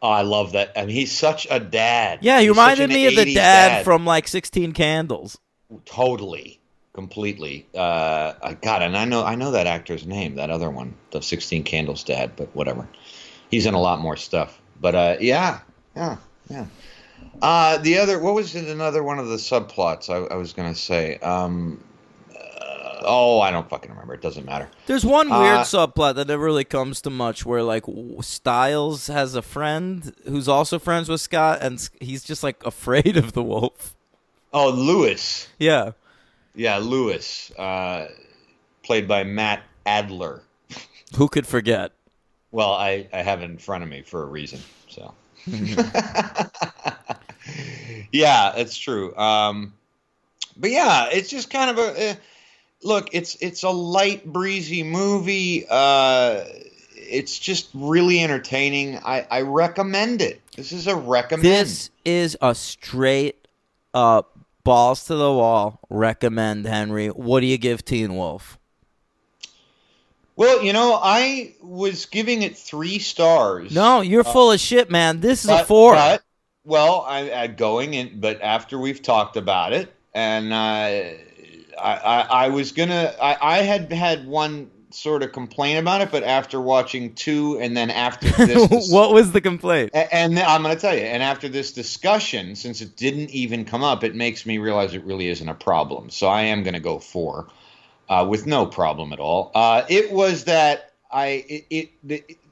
Oh, I love that. I mean, he's such a dad. Yeah, he He's reminded such me an of the 80s dad from like 16 Candles. Totally. Completely. God, and I know that actor's name, that other one, the 16 Candles dad, but whatever. He's in a lot more stuff. But yeah. The other, what was it, another one of the subplots I was going to say? I don't fucking remember. It doesn't matter. There's one weird subplot that never really comes to much where, like, Styles has a friend who's also friends with Scott, and he's just, like, afraid of the wolf. Oh, Lewis. Yeah. Yeah, Lewis. Played by Matt Adler. Who could forget? Well, I have it in front of me for a reason, so. Yeah, it's true. But yeah, it's just kind of a... Look, it's a light, breezy movie. It's just really entertaining. I recommend it. This is a recommend. This is a straight up, balls to the wall recommend, Henry. What do you give Teen Wolf? Well, I was giving it 3 stars. No, you're full of shit, man. This is a 4. But after we've talked about it, and I was gonna. I had one sort of complain about it, but after watching 2, and then after this, what was the complaint? And I'm gonna tell you. And after this discussion, since it didn't even come up, it makes me realize it really isn't a problem. So I am gonna go 4, with no problem at all. It was that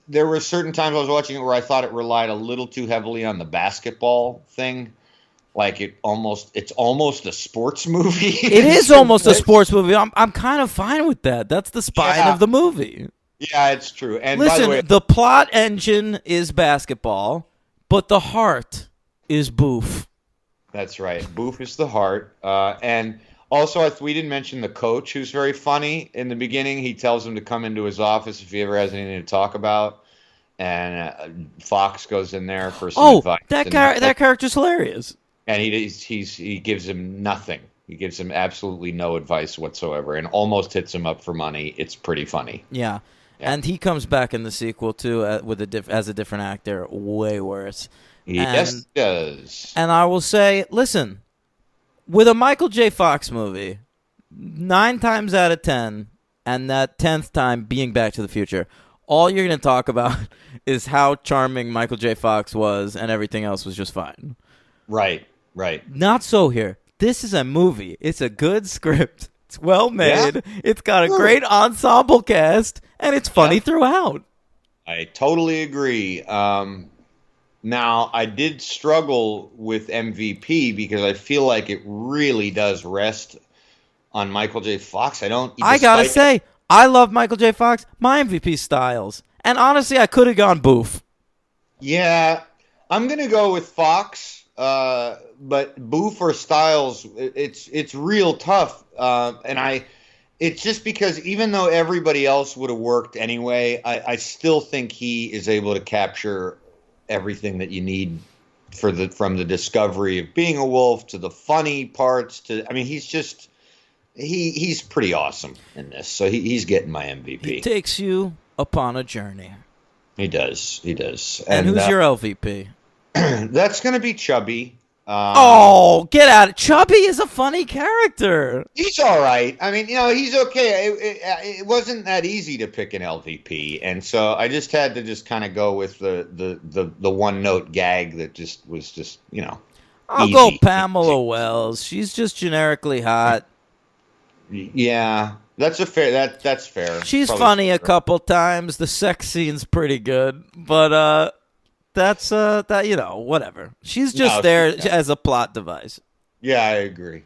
there were certain times I was watching it where I thought it relied a little too heavily on the basketball thing. Like it's almost a sports movie. It is almost a sports movie. I'm kind of fine with that. That's the spine of the movie. Yeah, it's true. And by Listen, the way, the plot engine is basketball, but the heart is Boof. that's right. Boof is the heart. And also, we didn't mention the coach, who's very funny. In the beginning, he tells him to come into his office if he ever has anything to talk about. And Fox goes in there for some advice. That character's hilarious. And he gives him nothing. He gives him absolutely no advice whatsoever, and almost hits him up for money. It's pretty funny. Yeah. And he comes back in the sequel too as a different actor, way worse. Yes, he does. And I will say, listen, with a Michael J. Fox movie, 9 times out of 10, and that 10th time being Back to the Future, all you're going to talk about is how charming Michael J. Fox was, and everything else was just fine. Right. Not so here. This is a movie. It's a good script. It's well made. Yeah. It's got a great ensemble cast, and it's funny throughout. I totally agree. Now, I did struggle with MVP because I feel like it really does rest on Michael J. Fox. I gotta say, I love Michael J. Fox. My MVP Styles. And honestly, I could have gone Boof. Yeah, I'm gonna go with Fox. But Boof or Styles, it's real tough. It's just because even though everybody else would have worked anyway, I still think he is able to capture everything that you need from the discovery of being a wolf to the funny parts he's pretty awesome in this. So he's getting my MVP. He takes you upon a journey. He does. And who's your LVP? That's going to be Chubby. Get out of Chubby is a funny character. He's all right. I mean, he's okay. It wasn't that easy to pick an LVP, and so I just had to kind of go with the one note gag that was I'll easy. go Pamela Wells. She's just generically hot. Yeah, that's fair. That's fair. She's probably funny a couple times. The sex scene's pretty good, but that's whatever. She's just there as a plot device. Yeah, I agree.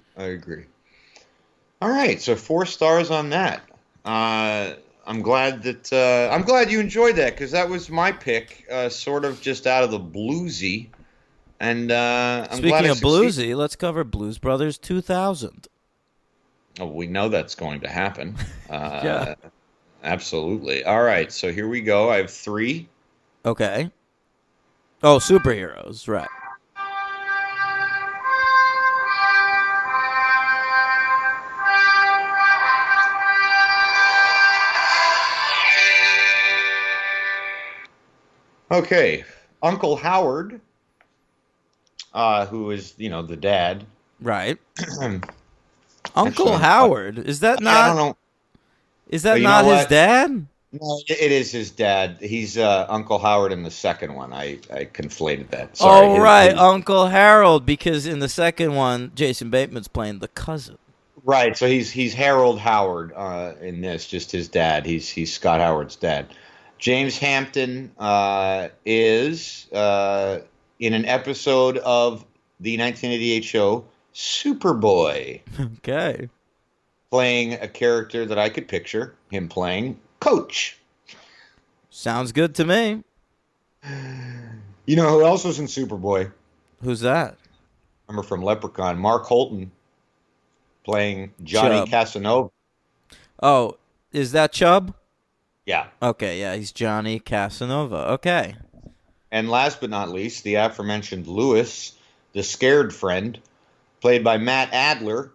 All right, so 4 stars on that. I'm glad you enjoyed that because that was my pick, sort of just out of the bluesy. And I'm Speaking glad of bluesy, let's cover Blues Brothers 2000. Oh, we know that's going to happen. Yeah, absolutely. All right, so here we go. I have 3. Okay. Oh, superheroes, right. Okay, Uncle Howard, who is, the dad. Right. Uncle Howard, is that not? I don't know. Is that not his dad? No, it is his dad. He's Uncle Howard in the second one. I conflated that. Sorry. Right, Uncle Harold, because in the second one, Jason Bateman's playing the cousin. Right, so he's Harold Howard in this, just his dad. He's Scott Howard's dad. James Hampton is in an episode of the 1988 show Superboy. Okay. Playing a character that I could picture him playing, Coach. Sounds good to me. You know who else was in Superboy? Who's that? Remember from Leprechaun, Mark Holton playing Johnny Chubb. Casanova. Oh, is that Chubb? Yeah. Okay, yeah, he's Johnny Casanova. Okay. And last but not least, the aforementioned Lewis, the scared friend, played by Matt Adler.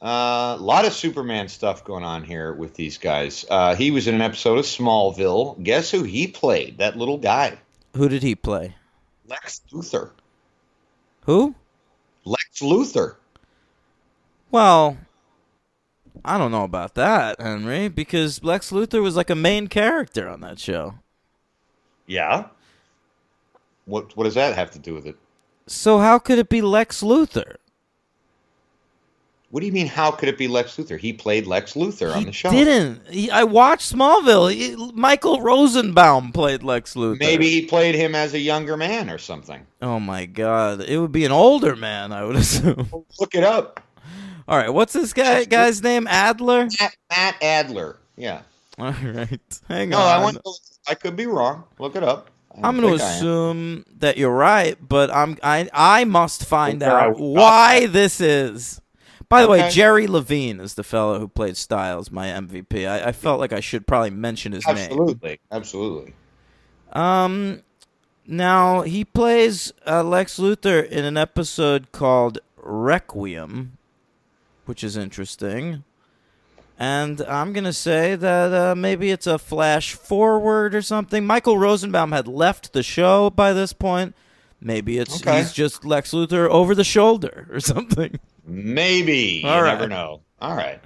A lot of Superman stuff going on here with these guys. He was in an episode of Smallville. Guess who he played? That little guy. Who did he play? Lex Luthor. Who? Lex Luthor. Well, I don't know about that, Henry, because Lex Luthor was like a main character on that show. Yeah? What does that have to do with it? So how could it be Lex Luthor? What do you mean, how could it be Lex Luthor? He played Lex Luthor on the show. I watched Smallville. Michael Rosenbaum played Lex Luthor. Maybe he played him as a younger man or something. Oh, my God. It would be an older man, I would assume. Look it up. All right, what's this guy's name? Adler? Matt Adler, yeah. All right. Hang No, on. I could be wrong. Look it up. I'm going to assume that you're right, but I must find Where I out got why that. this is. By the way, Okay. Jerry Levine is the fellow who played Styles, my MVP. I felt like I should probably mention his name. Absolutely. Now, he plays Lex Luthor in an episode called Requiem, which is interesting. And I'm going to say that maybe it's a flash forward or something. Michael Rosenbaum had left the show by this point. Maybe he's just Lex Luthor over the shoulder or something. Maybe. All You right. never know. All right.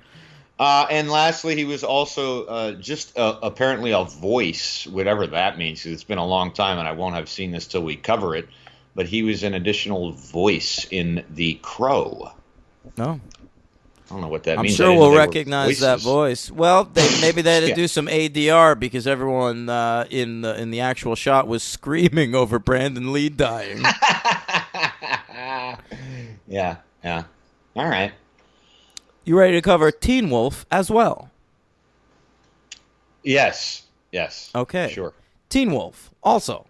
And lastly, he was also just apparently a voice, whatever that means. 'Cause it's been a long time, and I won't have seen this till we cover it. But he was an additional voice in The Crow. No. I don't know what that I'm means. I sure didn't we'll know they were recognize that voices. voice. Well, maybe they had to Yeah. do some ADR because everyone in the actual shot was screaming over Brandon Lee dying. Yeah. All right. You ready to cover Teen Wolf as well? Yes. Okay. Sure. Teen Wolf also.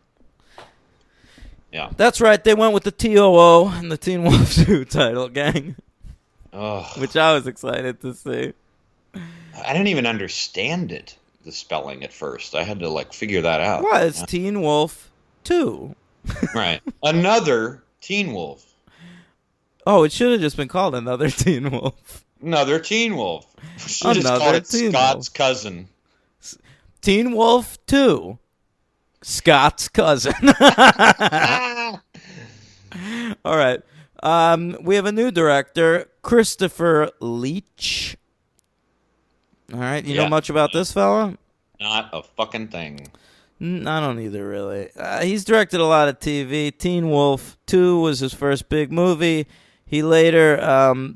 Yeah. That's right. They went with the TOO and the Teen Wolf 2 title, gang, Oh, which I was excited to see. I didn't even understand it, the spelling at first. I had to figure that out. Well, it's Teen Wolf 2. Right. Another Teen Wolf. Oh, it should have just been called Another Teen Wolf. Another Teen Wolf. Should just Another call it Teen Scott's Wolf. cousin. Teen Wolf 2. Scott's cousin. All right. We have a new director, Christopher Leach. All right. You know Yeah. much about this fella? Not a fucking thing. I don't either, really. He's directed a lot of TV. Teen Wolf 2 was his first big movie. He later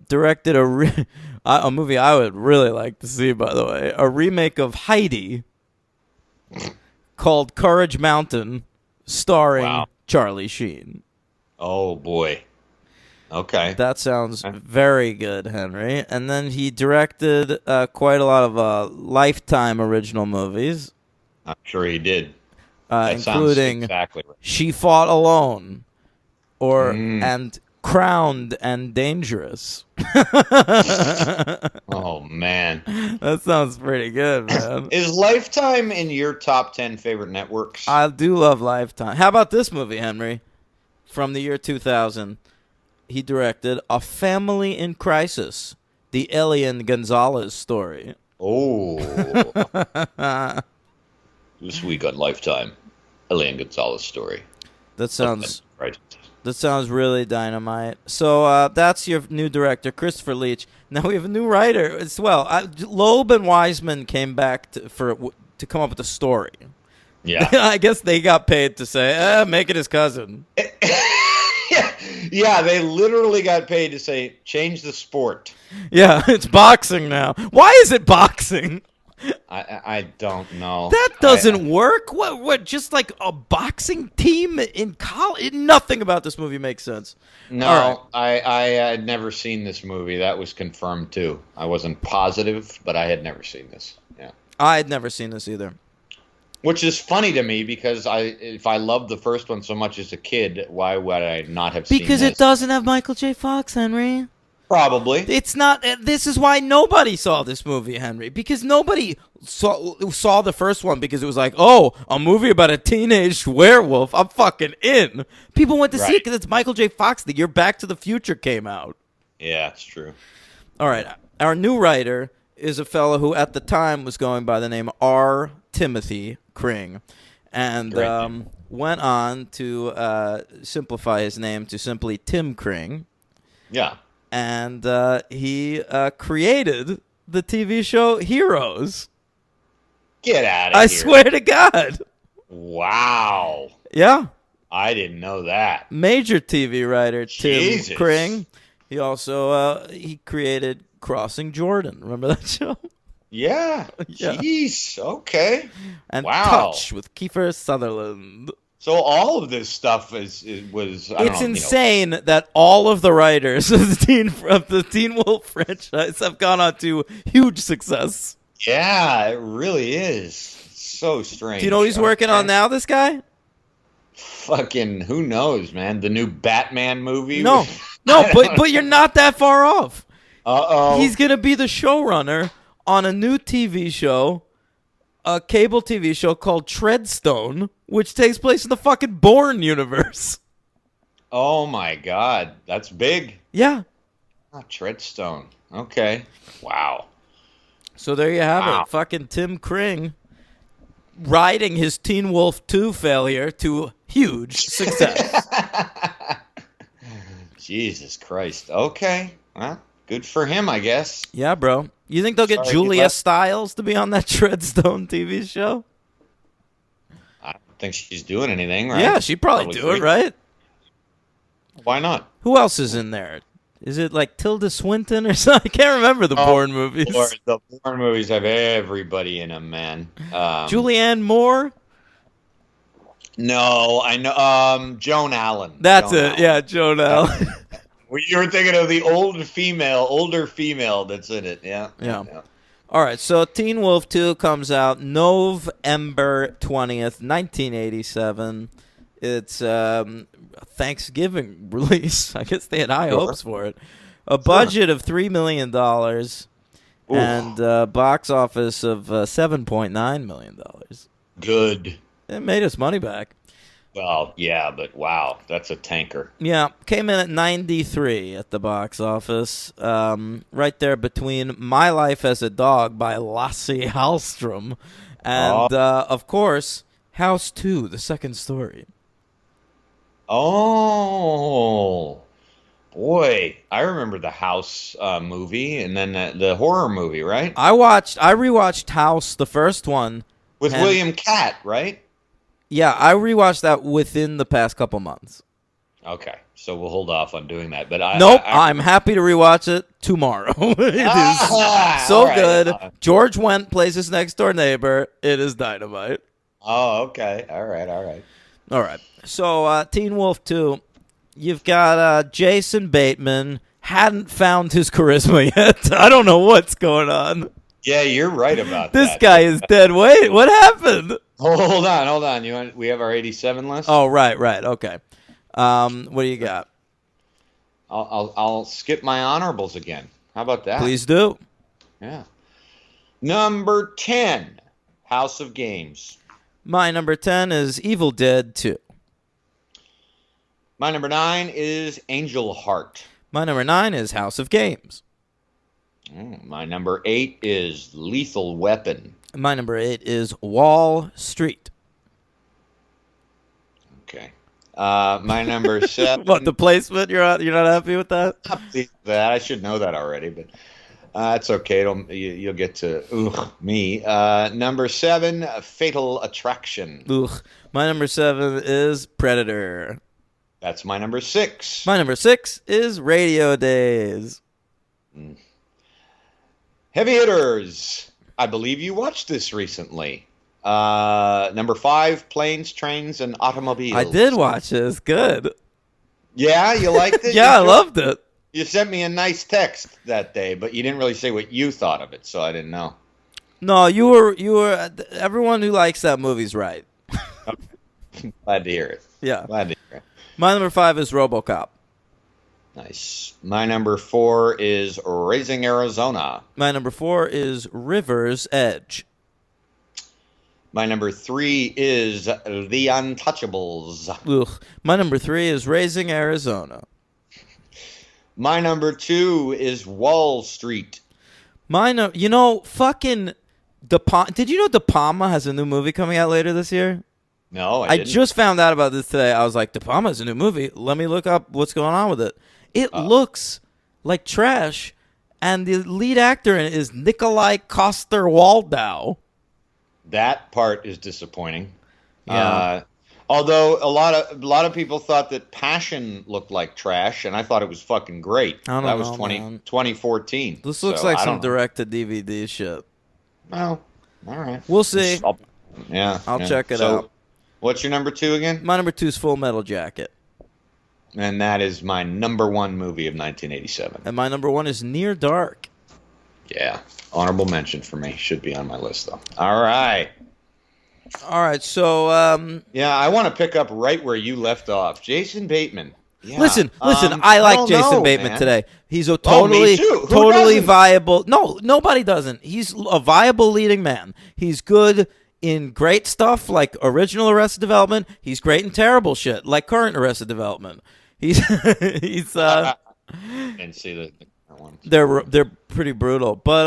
directed a movie I would really like to see, by the way, a remake of Heidi called Courage Mountain, starring Wow. Charlie Sheen. Oh, boy. Okay. That sounds very good, Henry. And then he directed quite a lot of Lifetime original movies, I'm sure he did. That sounds including exactly right. She Fought Alone, and Crowned and Dangerous. Oh, man. That sounds pretty good, man. Is Lifetime in your top 10 favorite networks? I do love Lifetime. How about this movie, Henry? From the year 2000. He directed A Family in Crisis, the Elian Gonzalez story. Oh. This week on Lifetime, Elian Gonzalez story. That sounds Right. That sounds really dynamite. So that's your new director, Christopher Leach. Now we have a new writer as well. Loeb and Wiseman came back to come up with a story. Yeah. I guess they got paid to say, make it his cousin. Yeah, they literally got paid to say, change the sport. Yeah, it's boxing now. Why is it boxing? I don't know. That doesn't work. What? Just like a boxing team in college? Nothing about this movie makes sense. No, All right. I had never seen this movie. That was confirmed too. I wasn't positive, but I had never seen this. Yeah. I had never seen this either. Which is funny to me because if I loved the first one so much as a kid, why would I not have seen this? Because it doesn't have Michael J. Fox, Henry. Probably. It's not. This is why nobody saw this movie, Henry. Because nobody saw the first one because it was like, oh, a movie about a teenage werewolf. I'm fucking in. People went to see it because it's Michael J. Fox. The year Back to the Future came out. Yeah, it's true. All right. Our new writer is a fellow who at the time was going by the name R. Timothy Kring. And went on to simplify his name to simply Tim Kring. Yeah. And he created the TV show Heroes. Get out of I here. swear to God. Wow. Yeah. I didn't know that. Major TV writer Tim Jesus. Kring. He also he created Crossing Jordan. Remember that show? Yeah. Yeah. Jeez. Okay. And Wow. Touch with Kiefer Sutherland. So all of this stuff was I don't It's know, insane that all of the writers of the Teen Wolf franchise have gone on to huge success. Yeah, it really is. It's so strange. Do you know what he's working on now, this guy? Fucking who knows, man? The new Batman movie? No, but you're not that far off. Uh-oh. He's going to be the showrunner on a new TV show, a cable TV show called Treadstone, which takes place in the fucking Bourne universe. Oh, my God. That's big. Yeah. Oh, Treadstone. Okay. Wow. So there you have Wow. it. Fucking Tim Kring riding his Teen Wolf 2 failure to huge success. Jesus Christ. Okay. Well, good for him, I guess. Yeah, bro. You think they'll get Sorry, Julia what? Stiles to be on that Treadstone TV show? I don't think she's doing anything, right? Yeah, she'd probably do it, free. right? Why not? Who else is in there? Is it like Tilda Swinton or something? I can't remember the Bourne movies. Or the Bourne movies have everybody in them, man. Julianne Moore? No, I know. Joan Allen. That's Joan it. Allen. Yeah, Joan Allen. Well, you were thinking of the older female that's in it. Yeah. Yeah. All right, so Teen Wolf 2 comes out November 20th, 1987. It's Thanksgiving release. I guess they had high Sure. hopes for it. A budget of $3 million and box office of $7.9 million. Good. It made us money back. Well, yeah, but wow, that's a tanker. Yeah, came in at 93 at the box office. Right there between My Life as a Dog by Lasse Hallström and, of course, House 2, the second story. Oh, boy. I remember the House movie and then the horror movie, right? I rewatched House, the first one. With and- William Catt, right? Yeah, I rewatched that within the past couple months. Okay, so we'll hold off on doing that. But I'm happy to rewatch it tomorrow. It is so all right. good. George Wendt plays his next door neighbor. It is dynamite. Oh, okay. All right. All right. So, Teen Wolf 2, you've got Jason Bateman. Hadn't found his charisma yet. I don't know what's going on. Yeah, you're right about This that. guy is dead. Wait, what happened? Hold on. We have our 87 list. Oh, right. Okay. What do you got? I'll skip my honorables again. How about that? Please do. Yeah. Number 10, House of Games. My number 10 is Evil Dead 2. My number 9 is Angel Heart. My number 9 is House of Games. My number 8 is Lethal Weapon. My number 8 is Wall Street. Okay. My number 7. What, the placement? You're not happy with that? That I should know that already, but it's okay. You'll get to me. Number 7, Fatal Attraction. Ugh. My number 7 is Predator. That's my number 6. My number 6 is Radio Days. Heavy hitters. I believe you watched this recently. Number 5, Planes, Trains, and Automobiles. I did watch it. It's good. Yeah, you liked it? Yeah, I loved it. You sent me a nice text that day, but you didn't really say what you thought of it, so I didn't know. No, you were. Everyone who likes that movie's right. Glad to hear it. Yeah. Glad to hear it. My number 5 is RoboCop. Nice. My number 4 is Raising Arizona. My number 4 is River's Edge. My number 3 is The Untouchables. Ugh. My number 3 is Raising Arizona. My number 2 is Wall Street. Fucking Did you know De Palma has a new movie coming out later this year? No, I I didn't. just found out about this today. I was like, De Palma has a new movie. Let me look up what's going on with it. It looks like trash, and the lead actor in it is Nikolai Coster-Waldau. That part is disappointing. Yeah. Although a lot of people thought that Passion looked like trash, and I thought it was fucking great. I don't that was know, 2014. This looks so like I some don't know. direct-to-DVD shit. Oh, all right. We'll see. I'll check it out. What's your number 2 again? My number 2 is Full Metal Jacket. And that is my number 1 movie of 1987. And my number 1 is Near Dark. Yeah. Honorable mention for me. Should be on my list, though. All right. All right, so Yeah, I want to pick up right where you left off. Jason Bateman. Yeah. listen. I like don't Jason know, Bateman man. today. He's a me totally, too. Who totally doesn't? viable. No, nobody doesn't. He's a viable leading man. He's good in great stuff like original Arrested Development. He's great in terrible shit like current Arrested Development. He's Didn't see that one. they're pretty brutal, but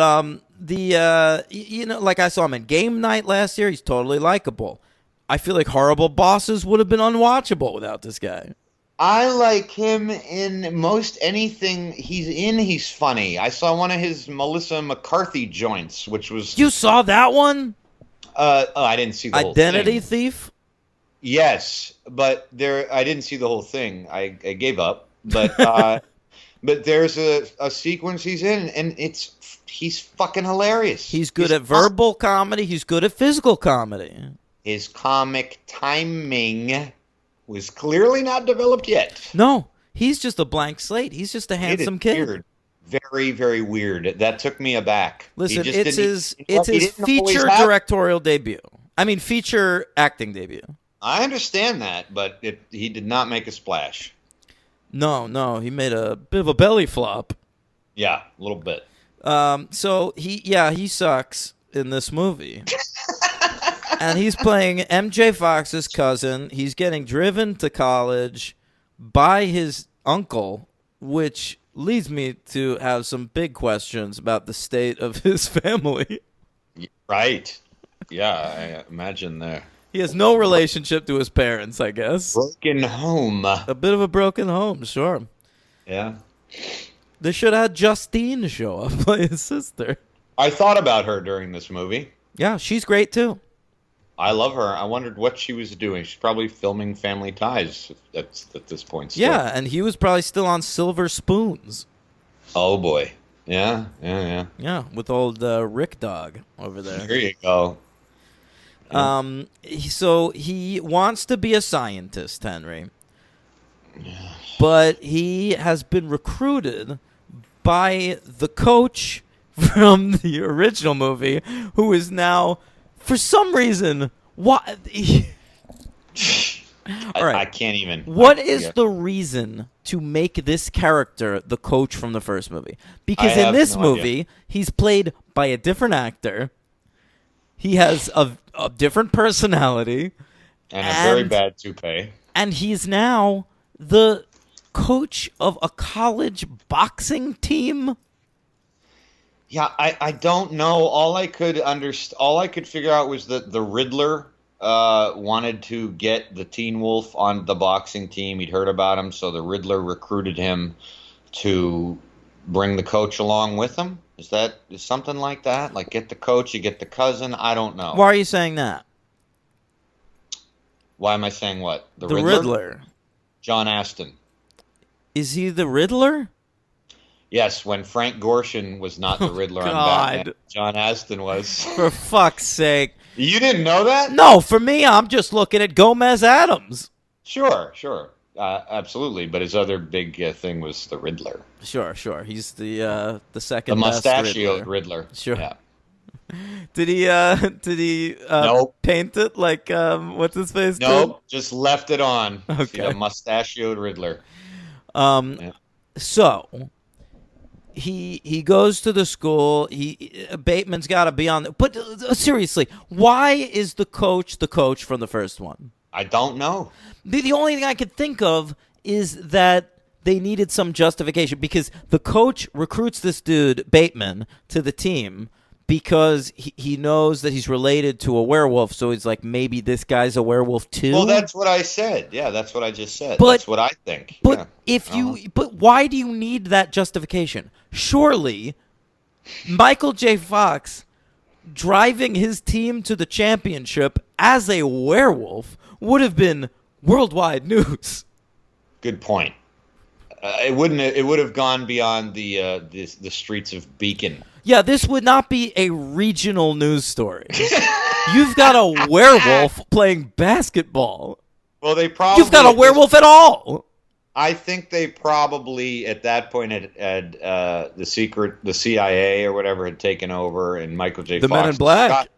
like I saw him in Game Night last year. He's totally likable. I feel like Horrible Bosses would have been unwatchable without this guy. I like him in most anything he's in. He's funny. I saw one of his Melissa McCarthy joints, which was You saw that one? I didn't see the whole Identity thing. Thief? Yes, but I didn't see the whole thing. I gave up. But but there's a sequence he's in, and he's fucking hilarious. He's good at verbal comedy. He's good at physical comedy. His comic timing was clearly not developed yet. No, he's just a blank slate. He's just a handsome It is kid. weird. Very, very weird. That took me aback. Listen, He just it's didn't- he his didn't always feature have- directorial debut. I mean, feature acting debut. I understand that, but he did not make a splash. No, he made a bit of a belly flop. Yeah, a little bit. So he sucks in this movie. And he's playing MJ Fox's cousin. He's getting driven to college by his uncle, which leads me to have some big questions about the state of his family. Right. Yeah, I imagine there. He has no relationship to his parents, I guess. Broken home. A bit of a broken home, sure. Yeah. They should have had Justine show up, play his sister. I thought about her during this movie. Yeah, she's great too. I love her. I wondered what she was doing. She's probably filming Family Ties at this point. Still. Yeah, and he was probably still on Silver Spoons. Oh boy. Yeah. Yeah, with old Rick Dog over there. There you go. So he wants to be a scientist, Henry. But he has been recruited by the coach from the original movie, who is now, for some reason, what? All right. I can't even. What is the reason to make this character the coach from the first movie? Because I in have this no movie, idea. he's played by a different actor. He has a different personality. And a very bad toupee. And he's now the coach of a college boxing team. Yeah, I don't know. All I could figure out was that the Riddler wanted to get the Teen Wolf on the boxing team. He'd heard about him, so the Riddler recruited him to bring the coach along with him. Is something like that? Like get the coach, you get the cousin? I don't know. Why are you saying that? Why am I saying what? The Riddler. John Aston. Is he the Riddler? Yes, when Frank Gorshin was not the Riddler on God. Batman, John Aston was. For fuck's sake. You didn't know that? No, for me, I'm just looking at Gomez Adams. Sure. Absolutely, but his other big thing was the Riddler. Sure. He's the The second best mustachioed Riddler. Riddler. Sure. Yeah. Did he Nope. paint it like what's his face? Nope, just left it on. Okay. See, the mustachioed Riddler. Did? So he goes to the school. Bateman's got to be on. But seriously, why is the coach from the first one? I don't know. The only thing I could think of is that they needed some justification because the coach recruits this dude, Bateman, to the team because he knows that he's related to a werewolf. So he's like, maybe this guy's a werewolf too. Well, that's what I said. Yeah, that's what I just said. But- that's what I think. But Yeah. but why do you need that justification? Surely Michael J. Fox driving his team to the championship as a werewolf would have been worldwide news. Good point. It wouldn't. It would have gone beyond the streets of Beacon. Yeah, this would not be a regional news story. You've got a werewolf playing basketball. Well, they probably. You've got a werewolf at all. I think they probably at that point had the CIA or whatever had taken over, and Michael J. The Fox. Men in Black.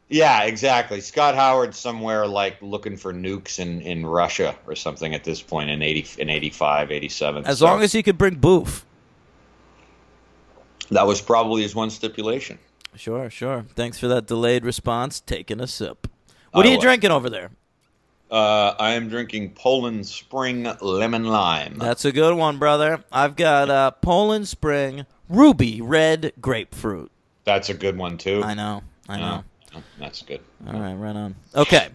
Yeah, exactly. Scott Howard's somewhere like looking for nukes in Russia or something at this point in 85, 87. As long as he could bring Boof. That was probably his one stipulation. Sure. Thanks for that delayed response. Taking a sip. What are you drinking over there? I am drinking Poland Spring Lemon Lime. That's a good one, brother. I've got Poland Spring Ruby Red Grapefruit. That's a good one, too. I know. That's good. All right, right on. Okay.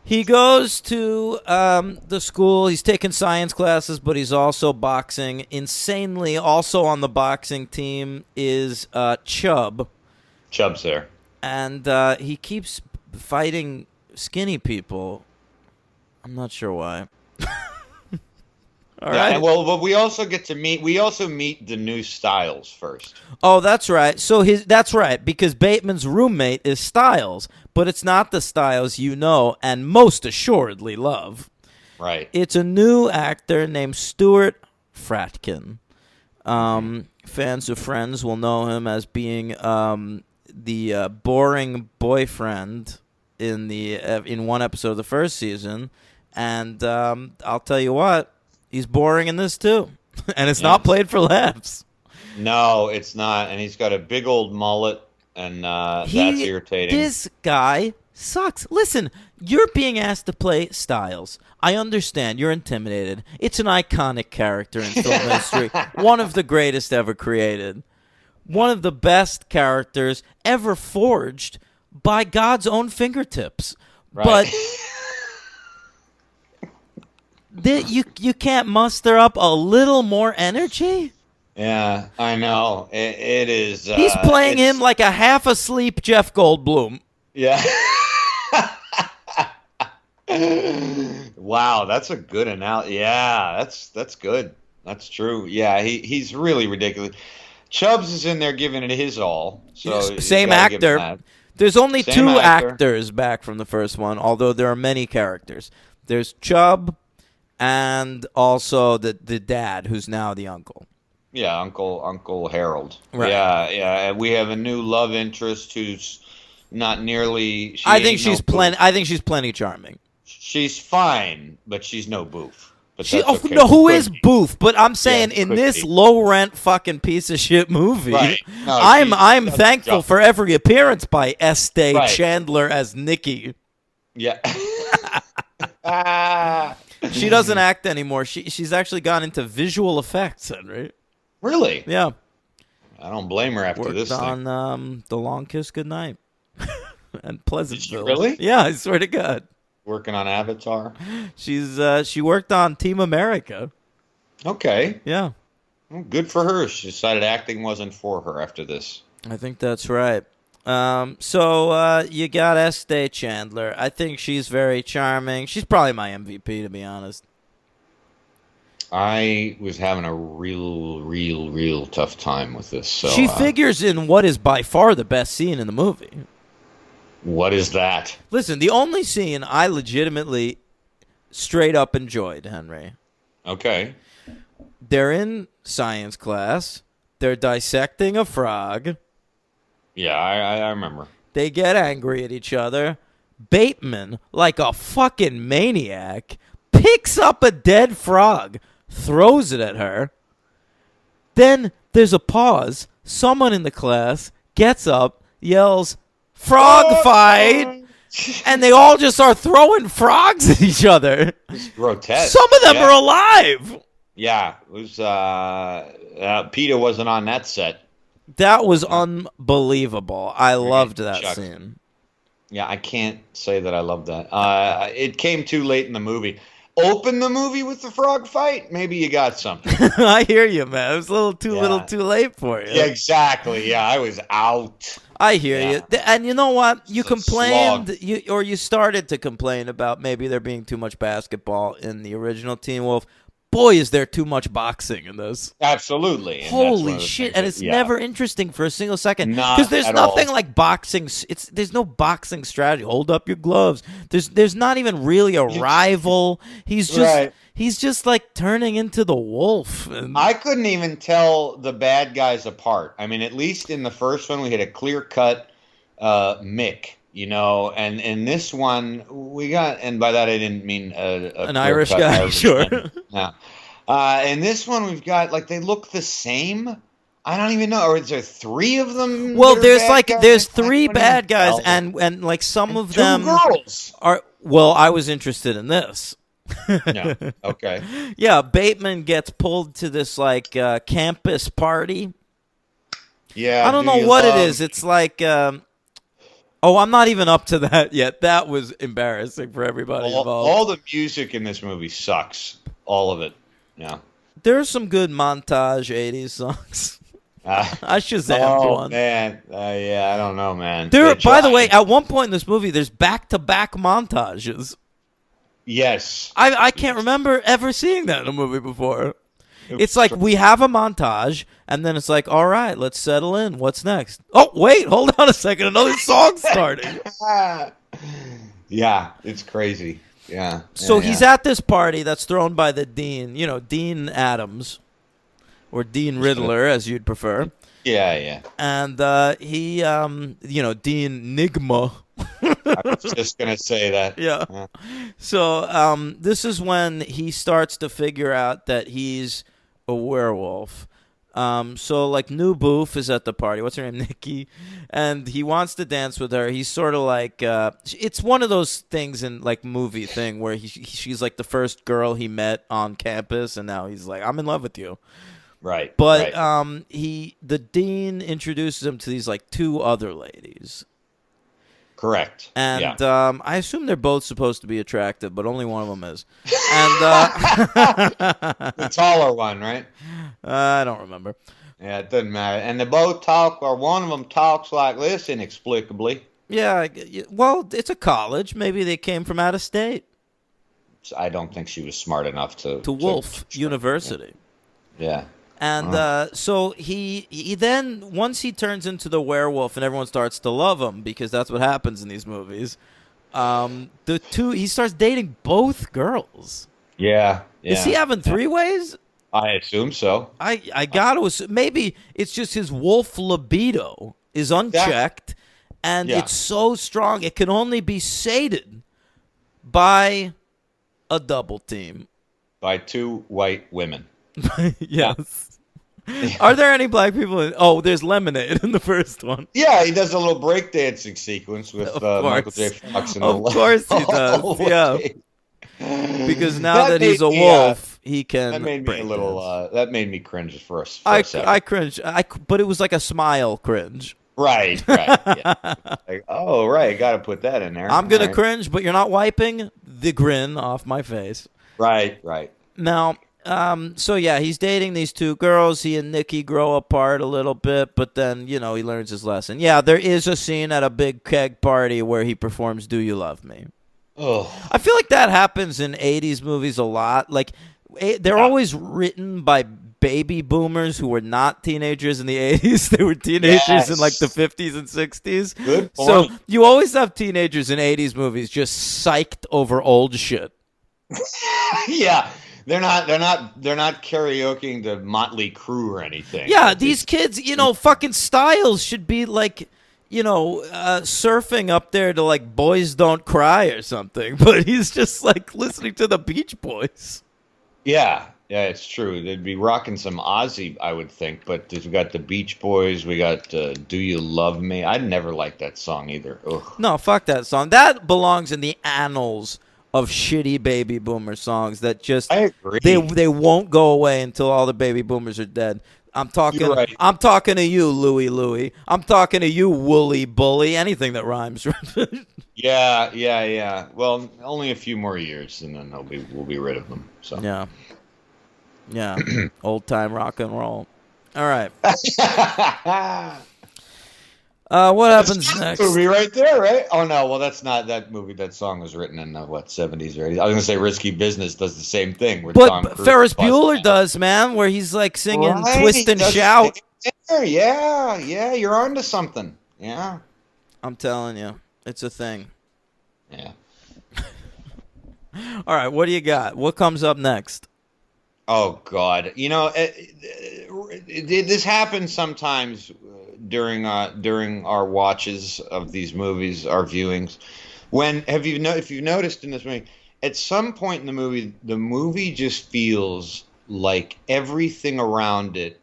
He goes to the school. He's taking science classes, but he's also boxing. Insanely, also on the boxing team is Chubb. Chubb's there. And he keeps fighting skinny people. I'm not sure why. All right. Well, but we also meet the new Styles first. Oh, that's right. So that's right, because Bateman's roommate is Styles, but it's not the Styles you know and most assuredly love. Right. It's a new actor named Stuart Fratkin. Fans of Friends will know him as being the boring boyfriend in one episode of the first season, and I'll tell you what, he's boring in this too, and it's not played for laughs. No, it's not, and he's got a big old mullet, and that's irritating. This guy sucks. Listen, you're being asked to play Styles. I understand. You're intimidated. It's an iconic character in film history. One of the greatest ever created. One of the best characters ever forged by God's own fingertips. Right. But you can't muster up a little more energy? Yeah, I know. It is. He's playing him like a half-asleep Jeff Goldblum. Yeah. Wow, that's a good analogy. Yeah, that's good. That's true. Yeah, he's really ridiculous. Chubbs is in there giving it his all. So same actor. There's only two actors back from the first one, although there are many characters. There's Chubb and also the dad, who's now the uncle. Yeah, Uncle Harold. Right. Yeah. We have a new love interest who's not nearly. I think she's plenty charming. She's fine, but she's no Boof. But who is Boof? But I'm saying in this low rent fucking piece of shit movie, right. No, I'm thankful for every appearance by Estee Right. Chandler as Nikki. Yeah. She doesn't act anymore. She's actually gone into visual effects, Henry. Really? Yeah. I don't blame her after Worked this thing. on The Long Kiss Goodnight and Pleasantville. Really? Yeah, I swear to God. Working on Avatar. She worked on Team America. Okay. Yeah. Well, good for her. She decided acting wasn't for her after this. I think that's right. So you got Estee Chandler. I think she's very charming. She's probably my MVP, to be honest. I was having a real tough time with this. So she figures in what is by far the best scene in the movie. What is that? Listen, the only scene I legitimately straight up enjoyed, Henry. Okay. They're in science class. They're dissecting a frog. Yeah, I remember. They get angry at each other. Bateman, like a fucking maniac, picks up a dead frog, throws it at her. Then there's a pause. Someone in the class gets up, yells, "Frog fight!" And they all just are throwing frogs at each other. It's grotesque. Some of them are alive. Yeah, it was. Peter wasn't on that set. That was unbelievable. I loved that Chuck. scene. Yeah, I can't say that I love that. It came too late in the movie. Open the movie with the frog fight. Maybe you got something. I hear you, man. It was a little too late for you. Yeah, exactly. Yeah, I was out. I hear you. And you know what? You It's a complained, you started to complain about maybe there being too much basketball in the original Teen Wolf. Boy, is there too much boxing in this. Absolutely. And Holy shit. And it's never interesting for a single second. Not Because there's at nothing all. like boxing. There's no boxing strategy. Hold up your gloves. There's not even really a rival. He's just Right. he's just like turning into the wolf. And I couldn't even tell the bad guys apart. I mean, at least in the first one, we had a clear cut Mick, and in this one we got, and by that I didn't mean an Irish guy, Irishman. sure. Yeah. In this one, we've got like they look the same. I don't even know. Or is there three of them? Well, that are there's bad like guys? there's I three couldn't bad even guys, tell. and like some of Two them girls. are. Well, I was interested in this. Yeah. Okay. Yeah, Bateman gets pulled to this like campus party. Yeah. I don't know what it is. It's like. Oh, I'm not even up to that yet. That was embarrassing for everybody involved. All the music in this movie sucks. All of it. Yeah. There's some good montage 80s songs. I shazammed one. Man. Yeah, I don't know, man. By the way, at one point in this movie, there's back-to-back montages. Yes. I can't remember ever seeing that in a movie before. It's like we have a montage, and then it's like, all right, let's settle in. What's next? Oh, wait, hold on a second. Another song starting. Yeah, it's crazy. Yeah. So he's at this party that's thrown by the dean, Dean Adams, or Dean Riddler, as you'd prefer. Yeah. And he, Dean Nigma. I was just going to say that. Yeah. So this is when he starts to figure out that he's a werewolf. So like New Boof is at the party. What's her name? Nikki. And he wants to dance with her. He's sort of like it's one of those things in like movie thing where she's like the first girl he met on campus, and now he's like, I'm in love with you. Right. But right. The dean introduces him to these like two other ladies. Correct. And yeah. I assume they're both supposed to be attractive, but only one of them is. And the taller one, right? I don't remember. Yeah, it doesn't matter. And they both talk, or one of them talks like this inexplicably. Yeah, well, it's a college. Maybe they came from out of state. I don't think she was smart enough to Wolf University. Yeah. And so he then, once he turns into the werewolf and everyone starts to love him, because that's what happens in these movies, he starts dating both girls. Yeah. Is he having three-ways? I assume so. I got to assume. Maybe it's just his wolf libido is unchecked, and it's so strong it can only be sated by a double team. By two white women. Yes. Are there any black people in? Oh, there's Lemonade in the first one. Yeah, he does a little breakdancing sequence with Michael J. Fox. Of course he does. Yeah. Because now that he's a wolf, he can. That made me a little. That made me cringe for a second. I cringe. But it was like a smile cringe. Right. Yeah. Like, oh, right. Got to put that in there. I'm gonna cringe, but you're not wiping the grin off my face. Right. Now. So yeah, he's dating these two girls. He and Nikki grow apart a little bit, but then, he learns his lesson. Yeah, there is a scene at a big keg party where he performs Do You Love Me? Oh. I feel like that happens in 80s movies a lot. Like, they're always written by baby boomers who were not teenagers in the 80s. They were teenagers in like the 50s and 60s. Good point. So you always have teenagers in 80s movies just psyched over old shit. Yeah. They're not karaokeing the Motley Crue or anything. Yeah, these kids, fucking Styles should be like, surfing up there to like Boys Don't Cry or something. But he's just like listening to the Beach Boys. Yeah, it's true. They'd be rocking some Ozzy, I would think. But we got the Beach Boys. We got Do You Love Me? I'd never liked that song either. Ugh. No, fuck that song. That belongs in the annals of shitty baby boomer songs that just I agree. They won't go away until all the baby boomers are dead. I'm talking to you, Louie. I'm talking to you, Wooly Bully. Anything that rhymes. Yeah. Well, only a few more years, and then we'll be rid of them. So yeah, old time rock and roll. All right. What happens next? Movie right there, right? Oh no, well that's not that movie. That song was written in 70s or 80s. I was gonna say Risky Business does the same thing. Where Tom but Cruise Ferris Bueller does, man, where he's like singing "Twist and Shout." Yeah, you're onto something. Yeah, I'm telling you, it's a thing. Yeah. All right, what do you got? What comes up next? Oh God, this happens sometimes during our watches of these movies, our viewings. If you've noticed in this movie, at some point in the movie just feels like everything around it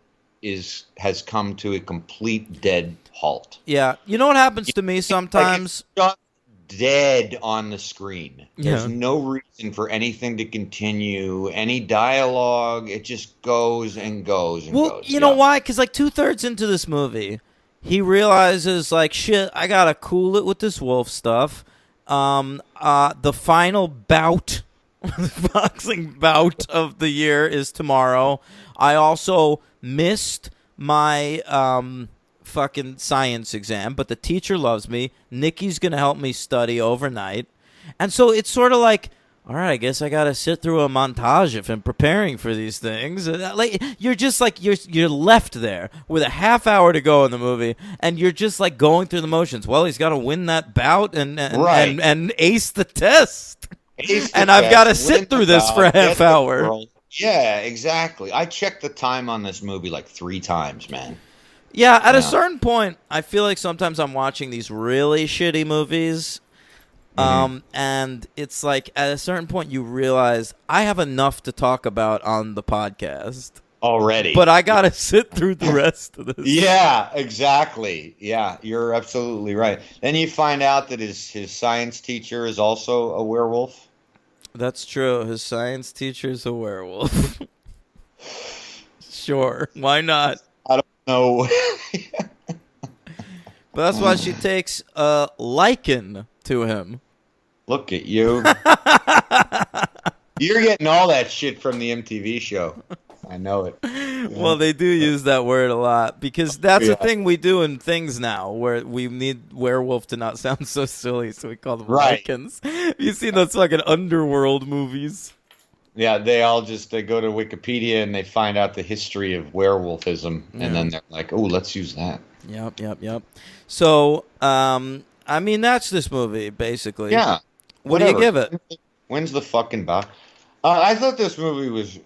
has come to a complete dead halt. Yeah, you know what happens to me sometimes? Like it's just dead on the screen. There's Yeah. no reason for anything to continue, any dialogue. It just goes and goes and Well, goes. you know why? Because like 2/3 into this movie, he realizes like, shit, I gotta cool it with this wolf stuff. The final bout, boxing bout of the year is tomorrow. I also missed my fucking science exam, but the teacher loves me. Nikki's gonna help me study overnight, and so it's sort of like, all right, I guess I gotta sit through a montage of him preparing for these things. Like you're just like you're left there with a half hour to go in the movie, and you're just like going through the motions. Well, he's got to win that bout and Right. and ace the test. Ace the And I've test, gotta win sit the through this bout, for a get half the hour. girl. Yeah, exactly. I checked the time on this movie like 3 times, man. Yeah, at a Yeah. certain point, I feel like sometimes I'm watching these really shitty movies. And it's like at a certain point you realize I have enough to talk about on the podcast, Already. but I gotta sit through the rest of this. Yeah, exactly. Yeah, you're absolutely right. Then you find out that his science teacher is also a werewolf. That's true. His science teacher's a werewolf. Sure, why not? No. But that's why she takes a liking to him. Look at you. You're getting all that shit from the MTV show. I know it. Well, they do use that word a lot because that's Yeah. a thing we do in things now where we need werewolf to not sound so silly, so we call them Right. lycans. You seen those fucking underworld movies? Yeah, they go to Wikipedia and they find out the history of werewolfism, and then they're like, "Oh, let's use that." Yep. So, I mean, that's this movie basically. Yeah. What do you whatever. give it? When's the fucking box? I thought this movie was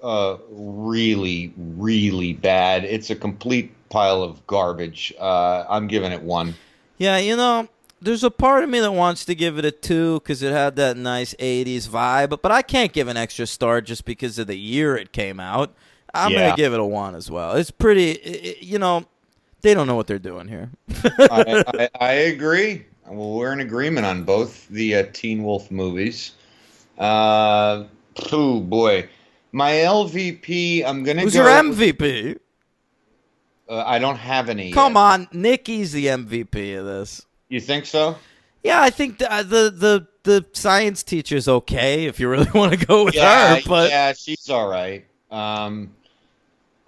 really, really bad. It's a complete pile of garbage. I'm giving it 1. Yeah, you know, there's a part of me that wants to give it a 2 because it had that nice 80s vibe, but I can't give an extra star just because of the year it came out. I'm going Yeah. to give it a 1 as well. It's pretty, they don't know what they're doing here. I agree. Well, we're in agreement on both the Teen Wolf movies. Oh, boy. My LVP, I'm going to go... Who's your MVP? I don't have any Come yet. on, Nikki's the MVP of this. You think so? Yeah, I think the science teacher's okay if you really want to go with Yeah, her, but yeah, she's all right.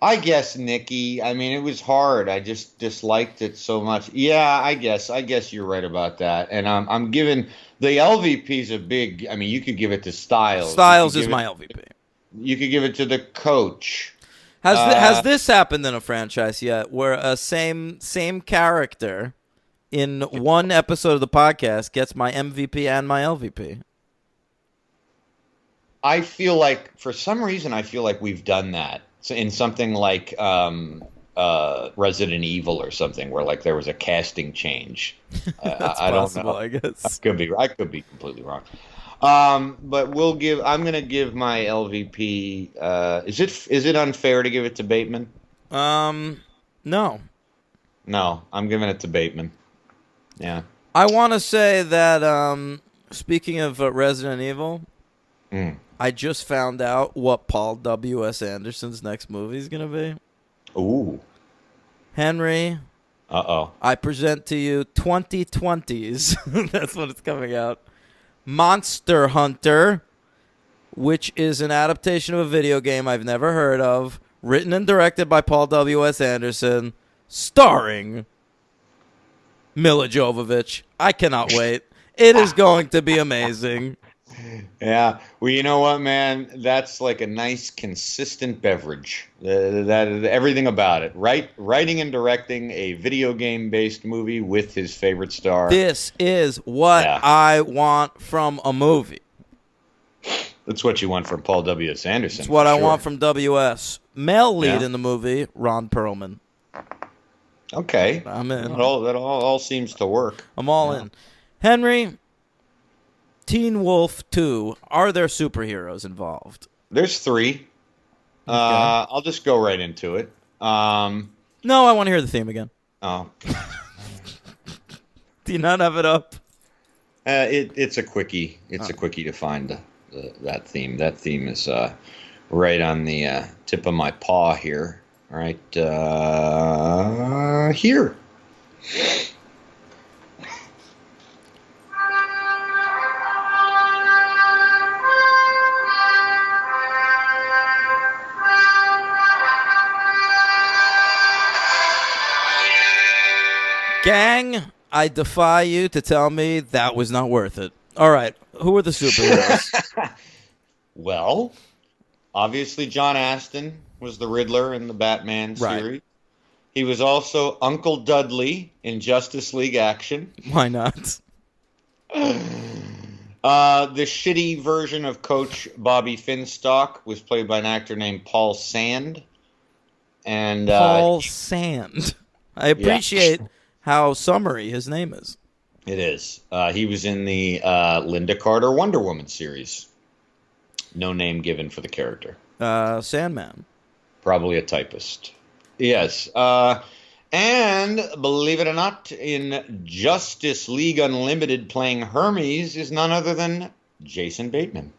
I guess Nikki. I mean, it was hard. I just disliked it so much. Yeah, I guess you're right about that. And I'm giving the LVP's a big. I mean, you could give it to Styles. Styles You is could my give LVP. You could give it to the coach. Has this happened in a franchise yet, where a same character in one episode of the podcast gets my MVP and my LVP? I feel like, for some reason, we've done that. So in something like Resident Evil or something, where like there was a casting change. That's I don't possible, know. I guess. I could be completely wrong. But I'm going to give my LVP. Is it unfair to give it to Bateman? No. No, I'm giving it to Bateman. Yeah. I want to say that, speaking of Resident Evil, I just found out what Paul W.S. Anderson's next movie is going to be. Ooh. Henry, Uh-oh. I present to you 2020s. That's when it's coming out. Monster Hunter, which is an adaptation of a video game I've never heard of, written and directed by Paul W.S. Anderson, starring Mila Jovovich. I cannot wait. It is going to be amazing. Yeah. Well, you know what, man? That's like a nice, consistent beverage. That everything about it. Writing and directing a video game-based movie with his favorite star. This is what Yeah. I want from a movie. That's what you want from Paul W.S. Anderson. It's what I sure. want from WS. Male lead Yeah. in the movie, Ron Perlman. Okay. I'm in. That all seems to work. I'm all in. Henry, Teen Wolf 2, are there superheroes involved? There's 3. I'll just go right into it. No, I want to hear the theme again. Oh, Do you not have it up? it's a quickie. It's a quickie to find that theme. That theme is right on the tip of my paw here. Right here. Gang, I defy you to tell me that was not worth it. All right, who are the superheroes? Well, obviously John Astin was the Riddler in the Batman Right. series. He was also Uncle Dudley in Justice League Action. Why not? The shitty version of Coach Bobby Finstock was played by an actor named Paul Sand. And Paul Sand. I appreciate how summary his name is. it is. He was in the Linda Carter Wonder Woman series. No name given for the character. Sandman. Probably a typist. Yes. And believe it or not, in Justice League Unlimited playing Hermes is none other than Jason Bateman.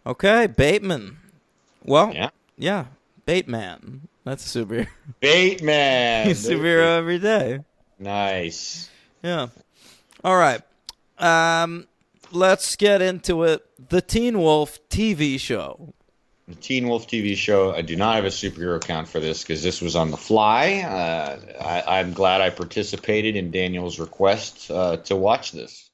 Okay, Bateman. Well, Yeah. yeah, Bateman. That's a superhero. Bateman. He's a superhero every day. Nice. Yeah. All right. Let's get into it. The Teen Wolf TV show. The Teen Wolf TV show. I do not have a superhero count for this because this was on the fly. I'm glad I participated in Daniel's request to watch this.